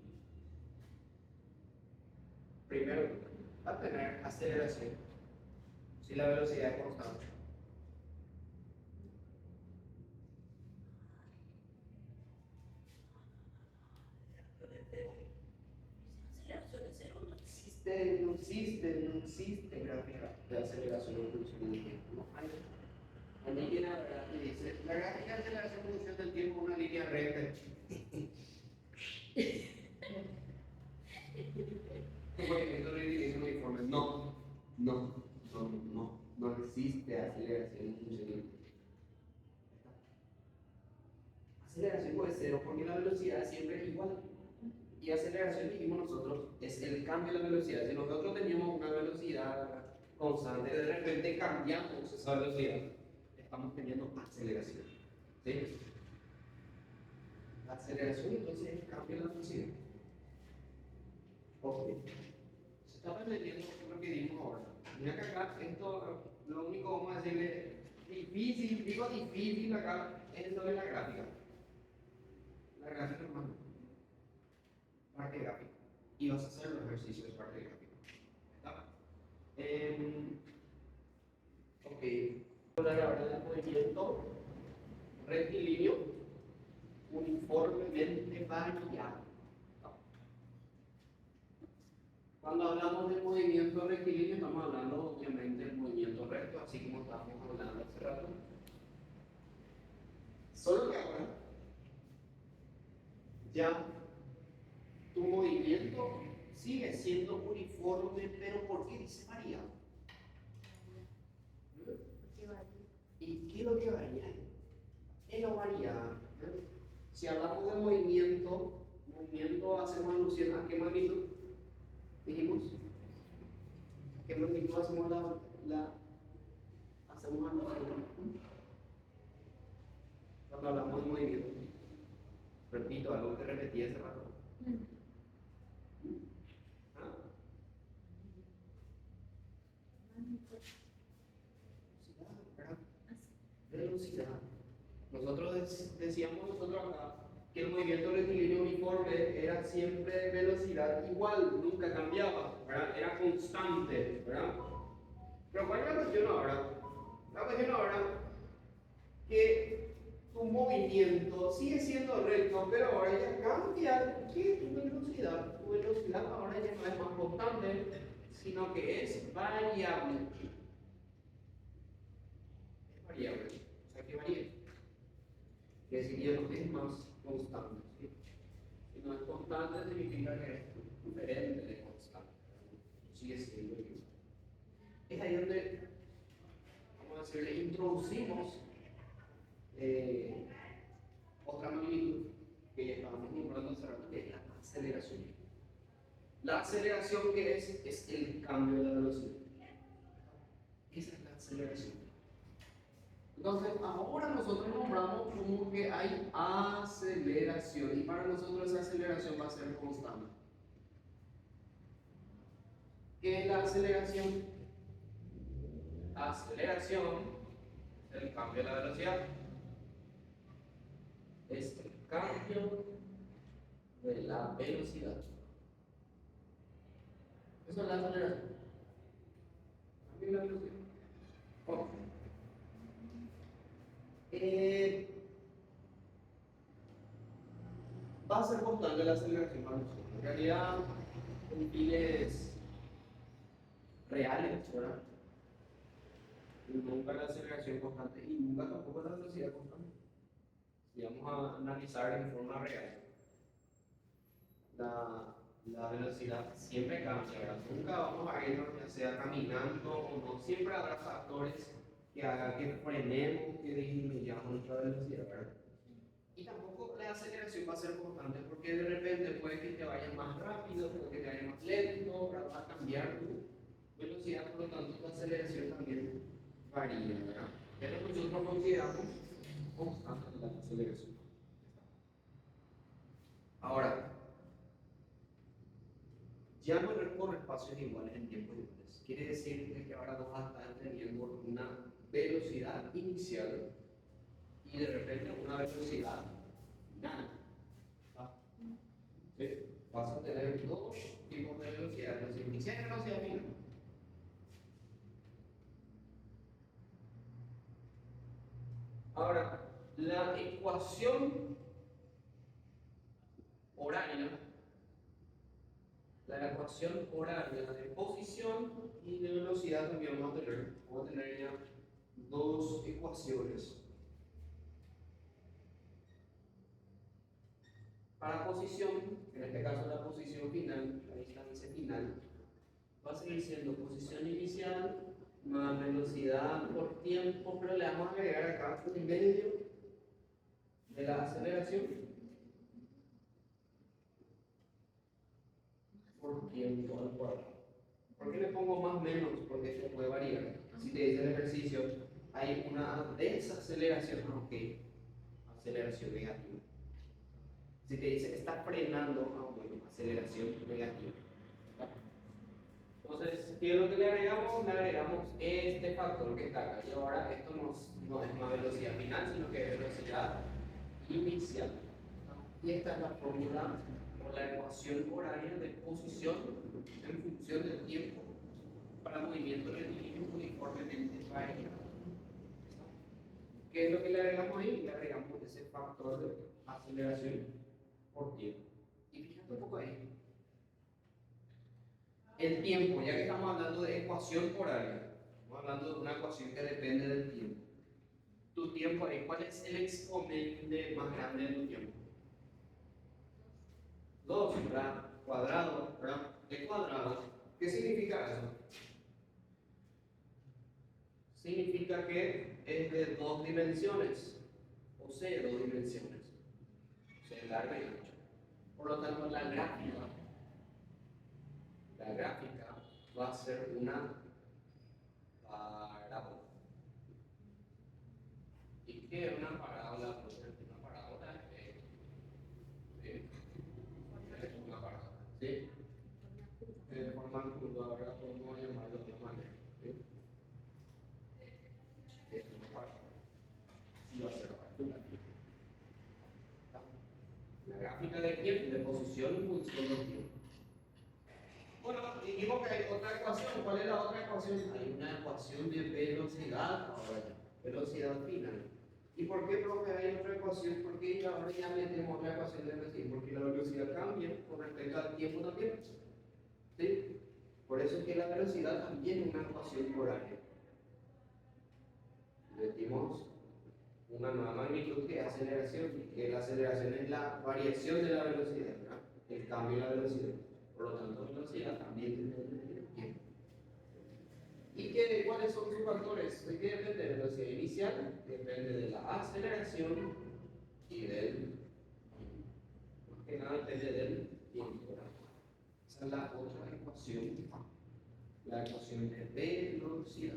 Primero, va a tener aceleración si la velocidad es constante. No existe gráfica de aceleración en función del tiempo. No hay. Allí viene la verdad y dice, la gráfica de aceleración en función del tiempo es una línea recta. Movimiento rectilíneo uniforme. No existe aceleración en función del tiempo. aceleración puede ser cero porque la velocidad siempre es igual. Y aceleración, dijimos nosotros, es el cambio de la velocidad. Si nosotros teníamos una velocidad constante, de repente cambiamos esa velocidad, estamos teniendo aceleración. ¿Sí? La aceleración entonces es el cambio de la velocidad. Ok. Se está aprendiendo lo que dimos ahora. Mira que acá, esto, lo único que vamos a decirle difícil, digo difícil acá, es lo de la gráfica. La gráfica, hermano. Parte gráfica. Y vas a hacer los ejercicios de parte gráfica. ¿Está? Ok. Hablar ahora del movimiento rectilíneo uniformemente variable. Cuando hablamos de movimiento rectilíneo, estamos hablando obviamente del movimiento recto, así como estábamos hablando hace rato. Solo que ahora ya tu movimiento sigue siendo uniforme, pero ¿por qué dice variable? ¿Y qué es lo que varía? ¿Qué lo varía? Si hablamos de movimiento, hacemos alusión a qué magnitud. Dijimos, ¿a qué magnitud hacemos hacemos alusión? Cuando hablamos de movimiento. Repito, algo que repetí hace rato. Velocidad. Nosotros decíamos acá que el movimiento rectilíneo uniforme era siempre velocidad igual, nunca cambiaba, ¿verdad? Era constante, ¿verdad? Pero ¿cuál es la cuestión ahora? La cuestión ahora que tu movimiento sigue siendo recto, pero ahora ya cambia. ¿Qué es tu velocidad? Tu velocidad ahora ya no es más constante, sino que es variable. Es variable. O sea, que varía. Que sería no es más constante. ¿Sí? Si no es constante, significa que es diferente de constante. Sigue siendo igual. Es ahí donde, vamos a decirle, introducimos otra magnitud que ya estábamos nombrando hace rato, que es la aceleración. La aceleración que es el cambio de la velocidad. Esa es la aceleración. Entonces, ahora nosotros nombramos como que hay aceleración y para nosotros esa aceleración va a ser constante. ¿Qué es la aceleración? La aceleración es el cambio de la velocidad. Es el cambio de la velocidad. Eso es la aceleración. Cambio de la velocidad. Oh. Va a ser constante la aceleración para nosotros. En realidad, en fines reales, ¿verdad? Y nunca la aceleración constante y nunca tampoco la velocidad constante. Si vamos a analizar en forma real, la velocidad siempre cambia, ¿verdad? Nunca vamos a irnos ya sea caminando o no. Siempre habrá factores que hagan que frenemos, que disminuyamos nuestra velocidad, ¿verdad? Y tampoco la aceleración va a ser constante porque de repente puede que te vayas más rápido, puede que te vayas más lento, va a cambiar tu velocidad, por lo tanto tu aceleración también varía, ¿verdad? Es lo que nosotros consideramos constante la aceleración. Ahora, ya no recorre espacios iguales en tiempos iguales. Quiere decir que ahora vas a estar teniendo una velocidad inicial y de repente una velocidad final. ¿Sí? Vas a tener dos tipos de velocidad, velocidad inicial y velocidad final. Ahora, la ecuación horaria, de posición y de velocidad también vamos a tener ya dos ecuaciones. Para posición, en este caso la posición final, la distancia final, va a seguir siendo posición inicial más velocidad por tiempo, pero le vamos a agregar acá un medio de la aceleración por tiempo al cuadrado. ¿Por qué le pongo más o menos? Porque esto puede variar. Si te dice el ejercicio, hay una desaceleración, ok, aceleración negativa. Si te dice está frenando, bueno, aceleración negativa. Entonces, ¿qué es lo que le agregamos? Le agregamos este factor que está acá. Y ahora esto no es más velocidad final, sino que es velocidad inicial. Y esta es la fórmula o la ecuación horaria de posición en función del tiempo para movimiento rectilíneo uniformemente variable. ¿Qué es lo que le agregamos ahí? Le agregamos ese factor de aceleración por tiempo. Y fíjate un poco ahí. El tiempo, ya que estamos hablando de ecuación horaria, estamos hablando de una ecuación que depende del tiempo. Tu tiempo ahí, ¿cuál es el exponente más grande de tu tiempo? 2, ¿verdad? Cuadrado, ¿verdad? De cuadrado. ¿Qué significa eso? Significa que es de 2 dimensiones, o sea, de 2 dimensiones, o sea, largo y ancho. Por lo tanto, la gráfica va a ser una parábola. ¿Y qué es una parábola? Pues una parábola es una parábola, ¿sí? De forma curva, ahora podemos llamarlo de otra manera, ¿sí? Es una parábola. Y va a ser una la gráfica de tiempo, de posición en función del tiempo. Bueno, dijimos que hay otra ecuación. ¿Cuál es la otra ecuación? Hay una ecuación de velocidad ahora ya, velocidad final. ¿Y por qué, profe, hay otra ecuación? Porque ahora ya metemos otra ecuación de velocidad, porque la velocidad cambia con respecto al tiempo también. ¿Sí? Por eso es que la velocidad también es una ecuación horaria. Metimos una nueva magnitud que es aceleración, que la aceleración es la variación de la velocidad, ¿verdad? El cambio de la velocidad. Por lo tanto, la velocidad también depende del tiempo. ¿Y cuáles son sus factores? ¿De qué depende? De la velocidad inicial, depende de la aceleración y del más que nada depende del tiempo. Esa es la otra ecuación, la ecuación de velocidad.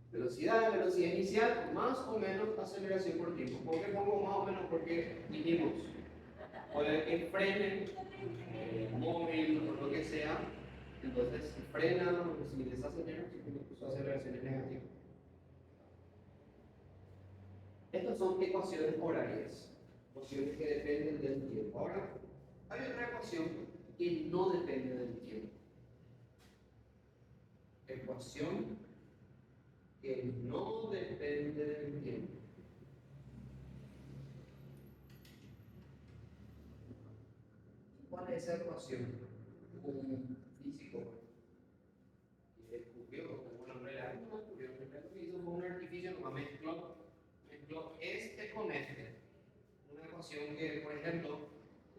Velocidad inicial, más o menos aceleración por tiempo. ¿Por qué pongo más o menos? Porque dijimos, puede que frene móvil o lo que sea, entonces si frena o si desacelera, su aceleración es negativa. Estas son ecuaciones horarias, ecuaciones que dependen del tiempo. Ahora, hay otra ecuación que no depende del tiempo. Ecuación que no depende del tiempo. ¿Cuál es esa ecuación? Un físico que descubrió, como un hombre real, no descubrió, lo que hizo fue un artificio, nomás mezcló este con este. Una ecuación que, por ejemplo,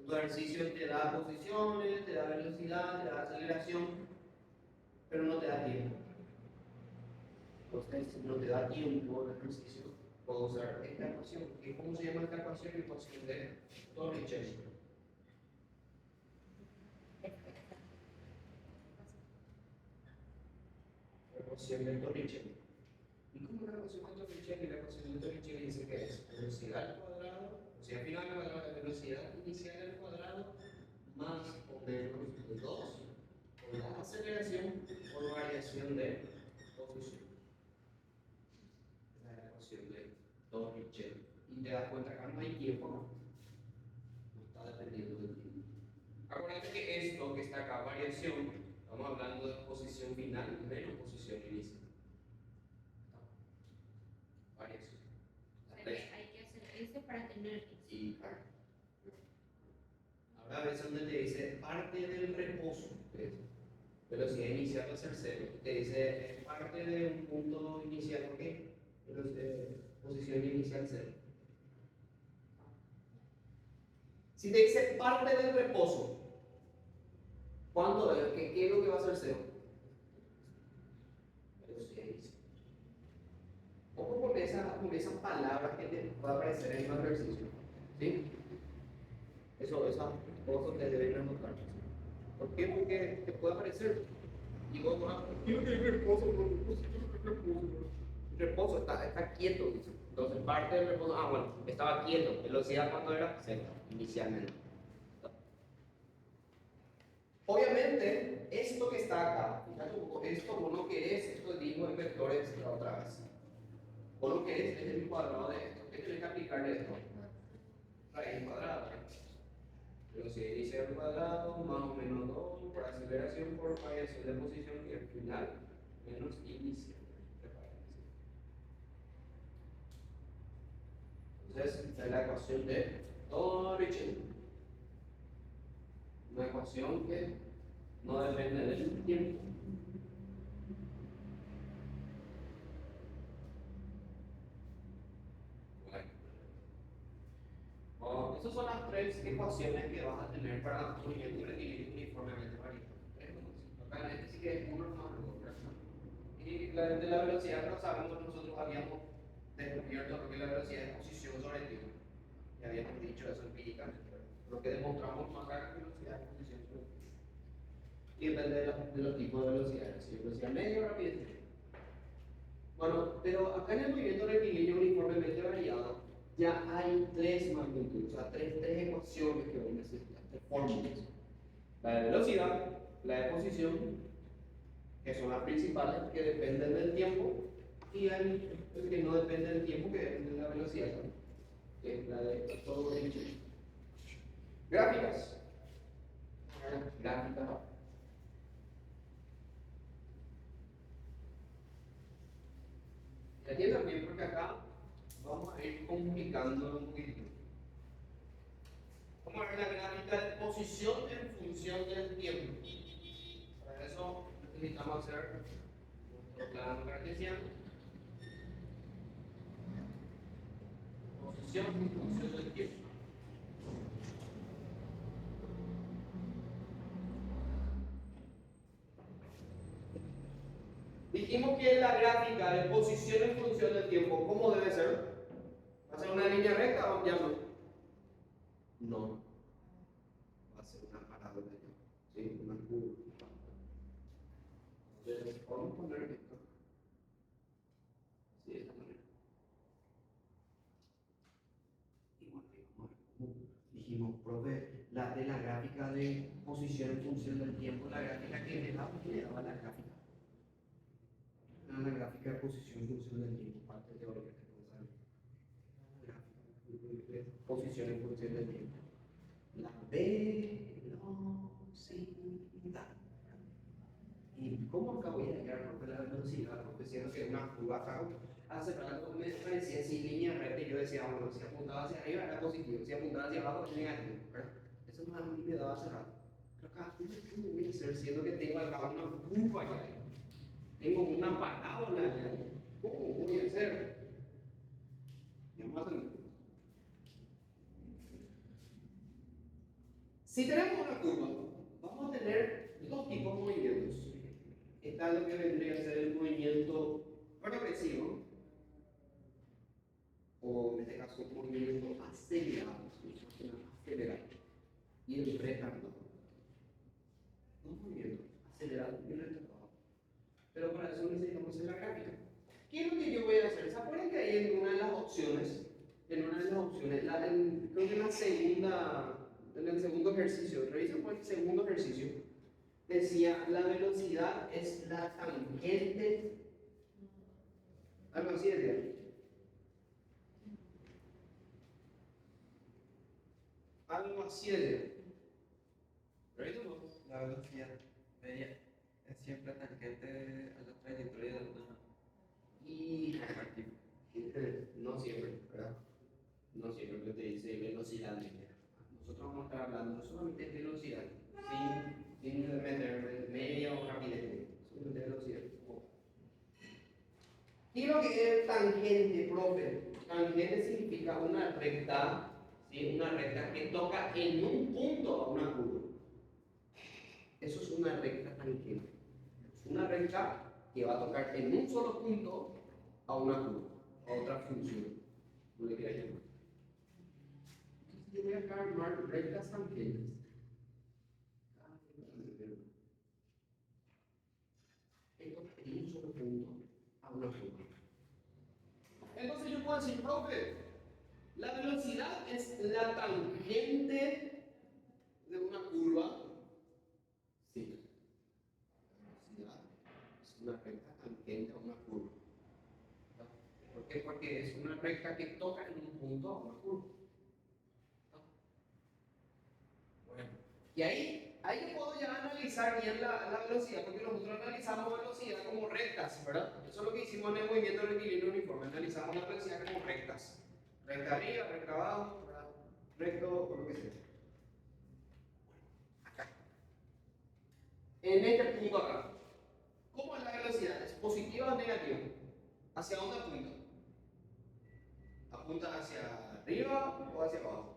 tu ejercicio te da posiciones, te da velocidad, te da aceleración, pero no te da tiempo. Entonces, no te da tiempo el ejercicio, puedo usar esta ecuación. ¿Cómo se llama esta ecuación? La ecuación de Torricelli. La ecuación de Torricelli. ¿Y cómo es la ecuación de Torricelli? La ecuación de Torricelli dice que es velocidad al cuadrado, velocidad final al cuadrado, velocidad inicial al cuadrado, más o menos de 2 con la aceleración por variación de posición. Esa es la ecuación de Torricelli. Y te das cuenta que no hay tiempo, no está dependiendo del tiempo. Acuérdate que esto que está acá, variación, estamos hablando de posición final menos posición inicial. Variación. Hay que hacer eso para tener eso. Y ahora ves donde te dice parte del reposo. ¿Ves? Velocidad inicial va a ser 0. Te dice parte de un punto inicial, ¿por qué? Posición inicial 0. Si te dice parte del reposo, ¿cuánto es? ¿Qué es lo que va a ser 0? Velocidad inicial. Ojo porque esa como esas palabras que te puede aparecer en un ejercicio. ¿Sí? Esas cosas te deben anotar. ¿Por qué? Porque te puede aparecer. Y vos vas, quiero que reposo, reposo, está quieto, dice. Entonces, parte del reposo, bueno, estaba quieto. Velocidad, ¿cuánto era? 0, inicialmente. Obviamente, esto que está acá, fíjate un poco, esto vos no querés, esto digo en vectores la otra vez. Vos no querés, es el cuadrado de esto. ¿Qué tenés que aplicarle esto? Raíz cuadrada. Velocidad inicial al cuadrado, más o menos 2 por aceleración por variación de posición y al final, menos inicial. Entonces, esta es la ecuación de Dirichlet. Una ecuación que no depende del tiempo. Esas son las tres ecuaciones que vas a tener para un movimiento de equilibrio uniformemente variable. Acá en este sí que es uno más ¿verdad? Y la de la velocidad no sabemos, nosotros habíamos descubierto que la velocidad es posición sobre tiempo. Ya habíamos dicho eso empíricamente. Lo que demostramos más acá es que velocidad es posición sobre tiempo. Y depende de los tipos de velocidades, si velocidad media o rapidez. Bueno, pero acá en el movimiento de equilibrio uniformemente variado ya hay tres magnitudes, o sea, tres ecuaciones que voy a necesitar, tres fórmulas. La de velocidad, la de posición, que son las principales, que dependen del tiempo, y hay que no depende del tiempo, que depende de la velocidad, que es la de todo derecho. Gráficas. Gráficas. Y aquí también, porque acá vamos a ir complicándolo un poquito. Vamos a ver la gráfica de posición en función del tiempo. Para eso necesitamos hacer nuestro plano cartesiano. Posición en función del tiempo. Dijimos que la gráfica de posición en función del tiempo, ¿cómo debe ser? ¿Va a ser una línea recta o ya no? No. Va a ser una parábola, ¿sí? Una curva. Entonces, vamos a poner esto. Sí, de esta manera. Y bueno, vamos a ver cómo dijimos, profe, la de la gráfica de posición en función del tiempo, la gráfica que me daba la gráfica. La gráfica de posición en función del tiempo, parte teórica que vamos a ver. Gráfica de posición en función del tiempo. La velocidad. ¿Y cómo acá voy a llegar a la velocidad? Porque siento que una curva acá, hace rato me parecía así línea recta y yo decía, bueno, si apuntaba hacia arriba era positivo, si apuntaba hacia abajo era negativo, ¿verdad? Eso más a mí me daba hace rato. Pero acá, ¿cómo voy a hacer siendo que tengo acá una curva allá? Tengo una parábola allá. ¿Cómo voy a hacer? Si tenemos una curva, vamos a tener dos tipos de movimientos. Está lo que vendría a ser el movimiento progresivo, o en este caso un movimiento acelerado, y el retardado. Dos movimientos, acelerado y retardado. Pero para eso necesitamos hacer la gráfica. ¿Qué es lo que yo voy a hacer? ¿Se acuerdan que ahí en una de las opciones, creo que en el segundo ejercicio, revisen por el segundo ejercicio, decía la velocidad es la tangente, algo así decía. Algo así decía. ¿Revisen? La velocidad media es siempre tangente a la trayectoria de una Y partícula. no siempre, ¿verdad? No siempre que te dice velocidad media. Nosotros vamos a estar hablando no solamente de velocidad, sin meter media o rapidez, solamente de velocidad. ¿Qué es lo que es tangente, profe? Tangente significa una recta, ¿sí? Una recta que toca en un punto a una curva. Eso es una recta tangente. Es una recta que va a tocar en un solo punto a una curva. otra función, no le quieras llamar. Entonces yo voy a armar rectas tangentes. Esto en un solo punto a una curva. Entonces yo puedo decir, profe, la velocidad es la tangente de una curva. Sí. La velocidad es una recta tangente a una curva. ¿Por qué? Porque es una recta que toca en un punto a una curva. Bueno, y ahí yo puedo ya analizar bien la velocidad, porque nosotros analizamos velocidad como rectas, ¿verdad? Eso es lo que hicimos en el movimiento rectilíneo uniforme, analizamos la velocidad como rectas. Recta arriba, recta abajo, ¿verdad? Recto o lo que sea. Acá. En este punto acá. ¿Cómo es la velocidad? ¿Es positiva o negativa? ¿Hacia dónde apunta? ¿Apunta hacia arriba o hacia abajo?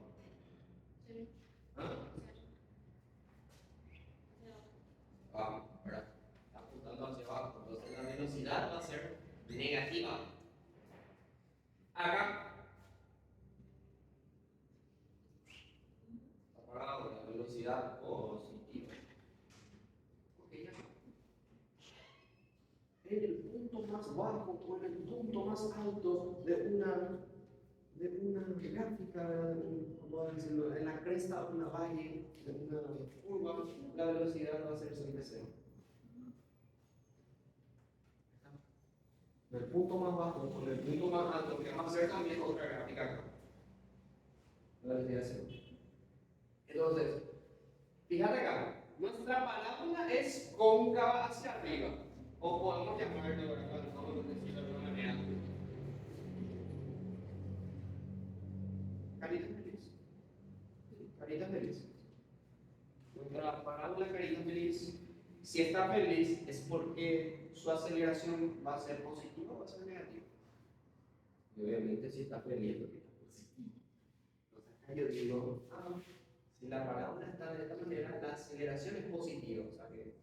Sí. ¿Ah? Abajo, ¿verdad? Está apuntando hacia abajo. Entonces la velocidad va a ser negativa. Acá. Apagado, la velocidad positiva. Ok, ya. En el punto más bajo o en el punto más alto de una gráfica, ¿cómo decirlo? En la cresta de una valle, de una curva, la velocidad va a ser siempre cero. Del punto más bajo con el punto más alto, que vamos a hacer también otra gráfica acá. La velocidad es cero. Entonces, fíjate acá, nuestra parábola es cóncava hacia arriba, o podemos llamarlo, vamos a decirlo de alguna manera, carita feliz. Carita feliz. Nuestra parábola carita feliz, si está feliz es porque su aceleración va a ser positiva o va a ser negativa. Y obviamente si está feliz porque está positiva. Entonces acá yo digo, si la parábola está de esta manera, la aceleración es positiva, o sea que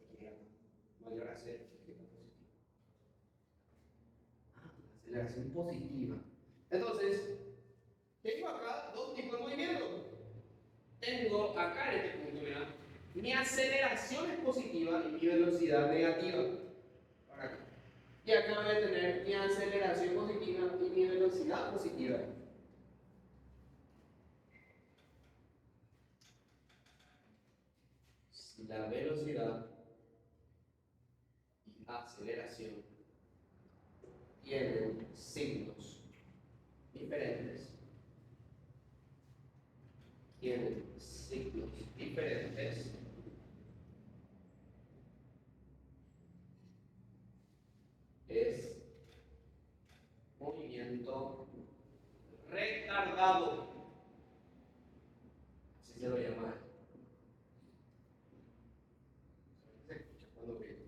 mayor a cero, que está positiva. La aceleración positiva. Entonces, tengo acá dos tipos de movimiento. Tengo acá en este punto, mira, mi aceleración es positiva y mi velocidad negativa. Para acá. Y acá voy a tener mi aceleración positiva y mi velocidad positiva. La velocidad y aceleración tienen signos diferentes. Tienen signos diferentes. Es movimiento retardado. Así se lo llama. Se escucha cuando grito.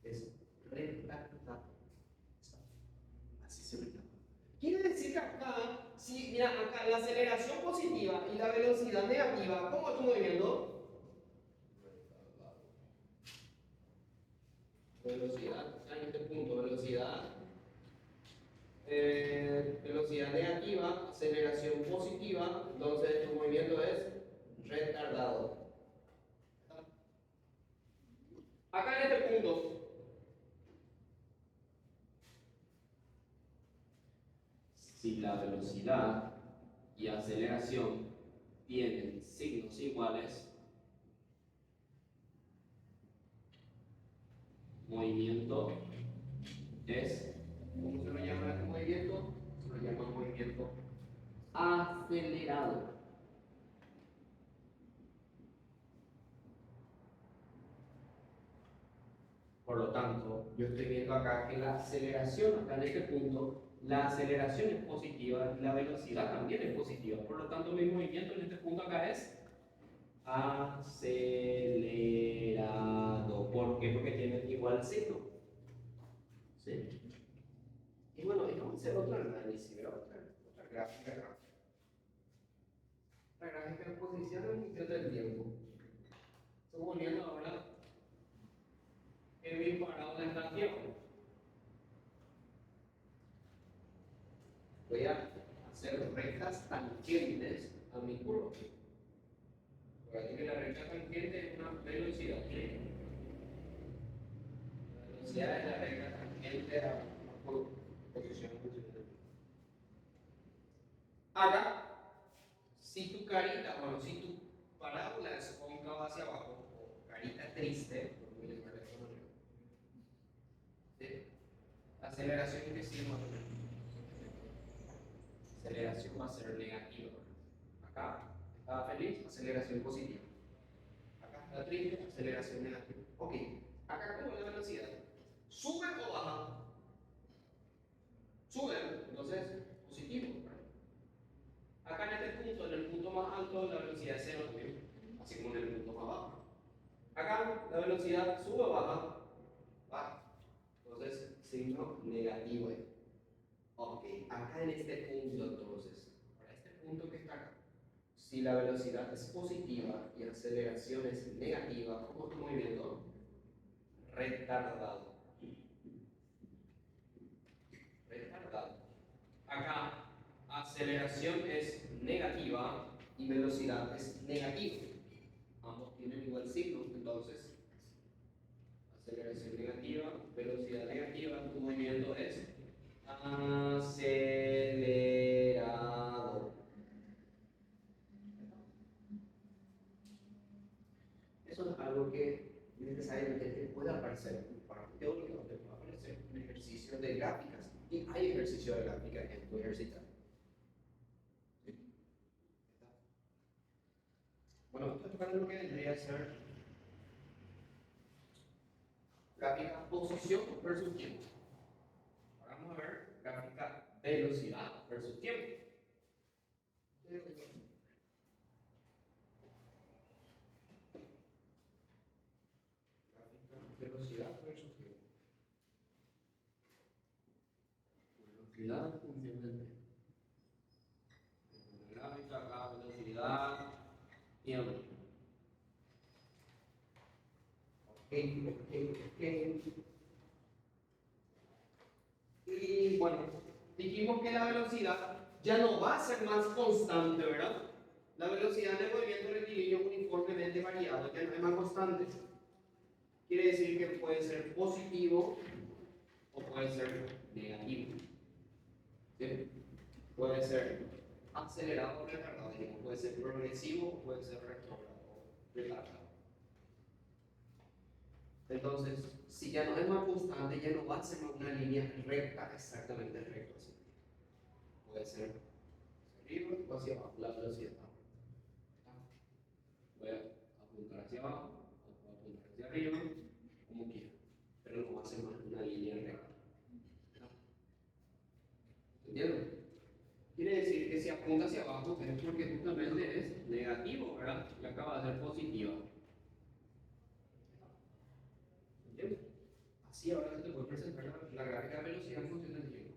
Es retardado. Así se lo llama. Quiere decir que acá, si mira, acá la aceleración positiva y la velocidad negativa, ¿cómo es tu movimiento? Velocidad, en este punto, velocidad negativa, aceleración positiva, entonces tu movimiento es retardado. Acá en este punto, si la velocidad y aceleración tienen signos iguales, movimiento es, ¿cómo se lo llama este movimiento? Se lo llama movimiento acelerado. Por lo tanto, yo estoy viendo acá que la aceleración, acá en este punto, la aceleración es positiva y la velocidad también es positiva. Por lo tanto, mi movimiento en este punto acá es acelerado. ¿Por qué? Porque tienen igual signo. ¿Sí? Y bueno, vamos a hacer otro análisis, ¿verdad? Otra gráfica acá. La gráfica de posición en función del tiempo. Suponiendo ahora que mi parábola está aquí. ser rectas tangentes a mi curva. Recuerden que la recta tangente es una velocidad. La velocidad es la recta tangente a una curva. Posición funcional. Acá, si tu carita, bueno, si tu parábola es cóncava hacia abajo, o carita triste, por llamarle de esta manera, ¿sí? La aceleración que sí va a tener. Aceleración va a ser negativa. Acá estaba feliz, aceleración positiva. Acá está triste, aceleración negativa. Ok, acá como es la velocidad, ¿sube o baja? Sube, entonces positivo. Acá en este punto, en el punto más alto, la velocidad es cero también, así como en el punto más bajo. Acá la velocidad sube o baja, baja. Entonces, signo negativo ahí. Ok, acá en este punto entonces, para este punto que está acá, si la velocidad es positiva y aceleración es negativa, ¿cómo es tu movimiento? Retardado. Retardado. Acá, aceleración es negativa y velocidad es negativa. Ambos tienen igual signo, entonces, aceleración negativa, velocidad negativa, tu movimiento es acelerado. Eso es algo que necesariamente te puede aparecer en parte teórica o te puede aparecer en ejercicios de gráficas. Y hay ejercicios de gráficas en tu ejercicio. ¿Sí? Bueno, esto es para lo que vendría a ser gráfica posición versus tiempo. Ahora vamos a ver gráfica velocidad versus tiempo. Velocidad versus tiempo. Velocidad en función del tiempo. Gráfica acá, velocidad, tiempo. Ok. Y bueno, dijimos que la velocidad ya no va a ser más constante, ¿verdad? La velocidad del movimiento rectilíneo uniformemente variado ya no es más constante. Quiere decir que puede ser positivo o puede ser negativo. ¿Sí? Puede ser acelerado o retardado, puede ser progresivo o puede ser retardado. Entonces, si ya no es más constante, ya no va a ser más una línea recta, exactamente recta. Así. Puede ser hacia arriba o hacia abajo, la velocidad. Voy a apuntar hacia abajo, voy a apuntar hacia arriba, como quiera, pero no va a ser más una línea recta. ¿Entienden? Quiere decir que si apunta hacia abajo es porque justamente es negativo, ¿verdad? Y acá va a ser positiva. ¿Entiendes? Así ahora se te puede presentar la gráfica de velocidad en función del tiempo.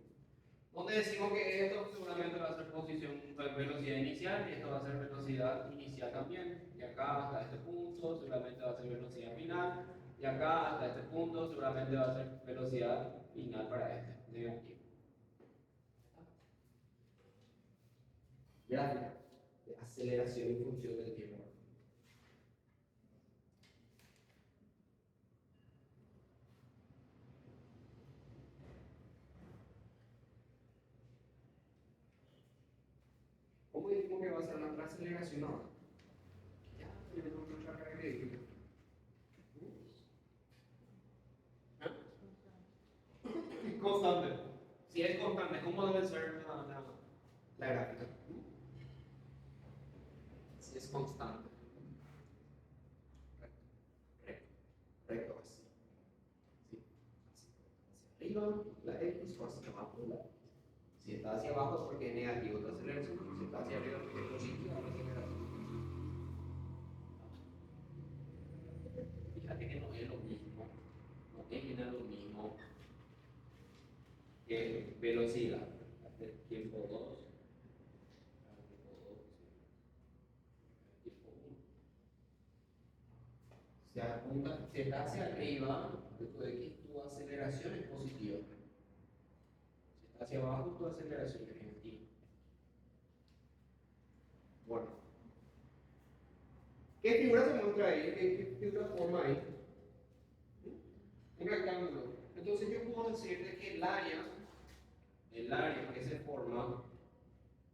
Donde decimos que esto seguramente va a ser velocidad inicial y esto va a ser velocidad inicial también. Y acá hasta este punto seguramente va a ser velocidad final. Y acá hasta este punto seguramente va a ser velocidad final para este, negativo. Gráfica de aceleración en función del tiempo. ¿Cómo decimos que va a ser una aceleración ahora? Ya, tenemos nuestra característica. Constante. Si es constante, ¿cómo debe ser la gráfica? Si es constante. Recto así. ¿Sí? Hacia arriba, la X o hacia abajo, la Y. Si está hacia abajo es porque es negativo la aceleración. Si está hacia arriba es porque es positiva la aceleración. Fíjate que no es lo mismo. No es lo mismo que velocidad. Tiempo 2. Si apunta, si está hacia arriba, tu X, tu aceleración es positiva. Si está hacia abajo, tu aceleración es negativa. Bueno, ¿qué figura se muestra ahí? ¿Qué figura forma ahí? Un rectángulo. Entonces yo puedo decir de que el área que se forma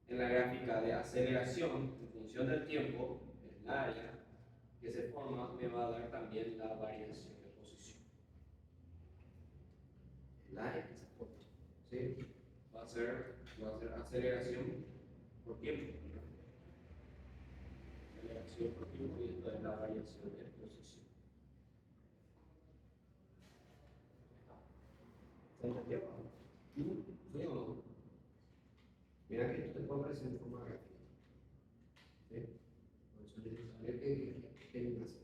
en la gráfica de aceleración en función del tiempo, el área que se forma me va a dar también la variación de posición. El área que se forma, ¿sí? Va a ser aceleración por tiempo. Aceleración por tiempo y esto es la variación de posición. ¿Se entendió? ¿Sí o no? Mira que esto te puede aparecer en forma gráfica. ¿Sí? Por eso es necesario que tengas esto.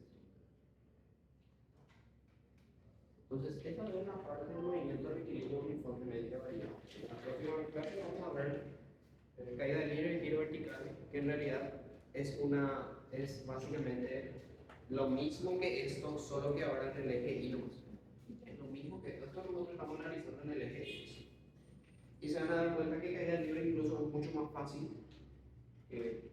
Entonces, esta es una parte del movimiento requerido uniformemente variable. En la próxima clase vamos a ver caída libre y giro vertical, que en realidad es básicamente lo mismo que esto, solo que ahora en el eje Y nomás. Es lo mismo que esto que nosotros estamos analizando en el eje X. Y se van a dar cuenta que caída libre incluso es mucho más fácil que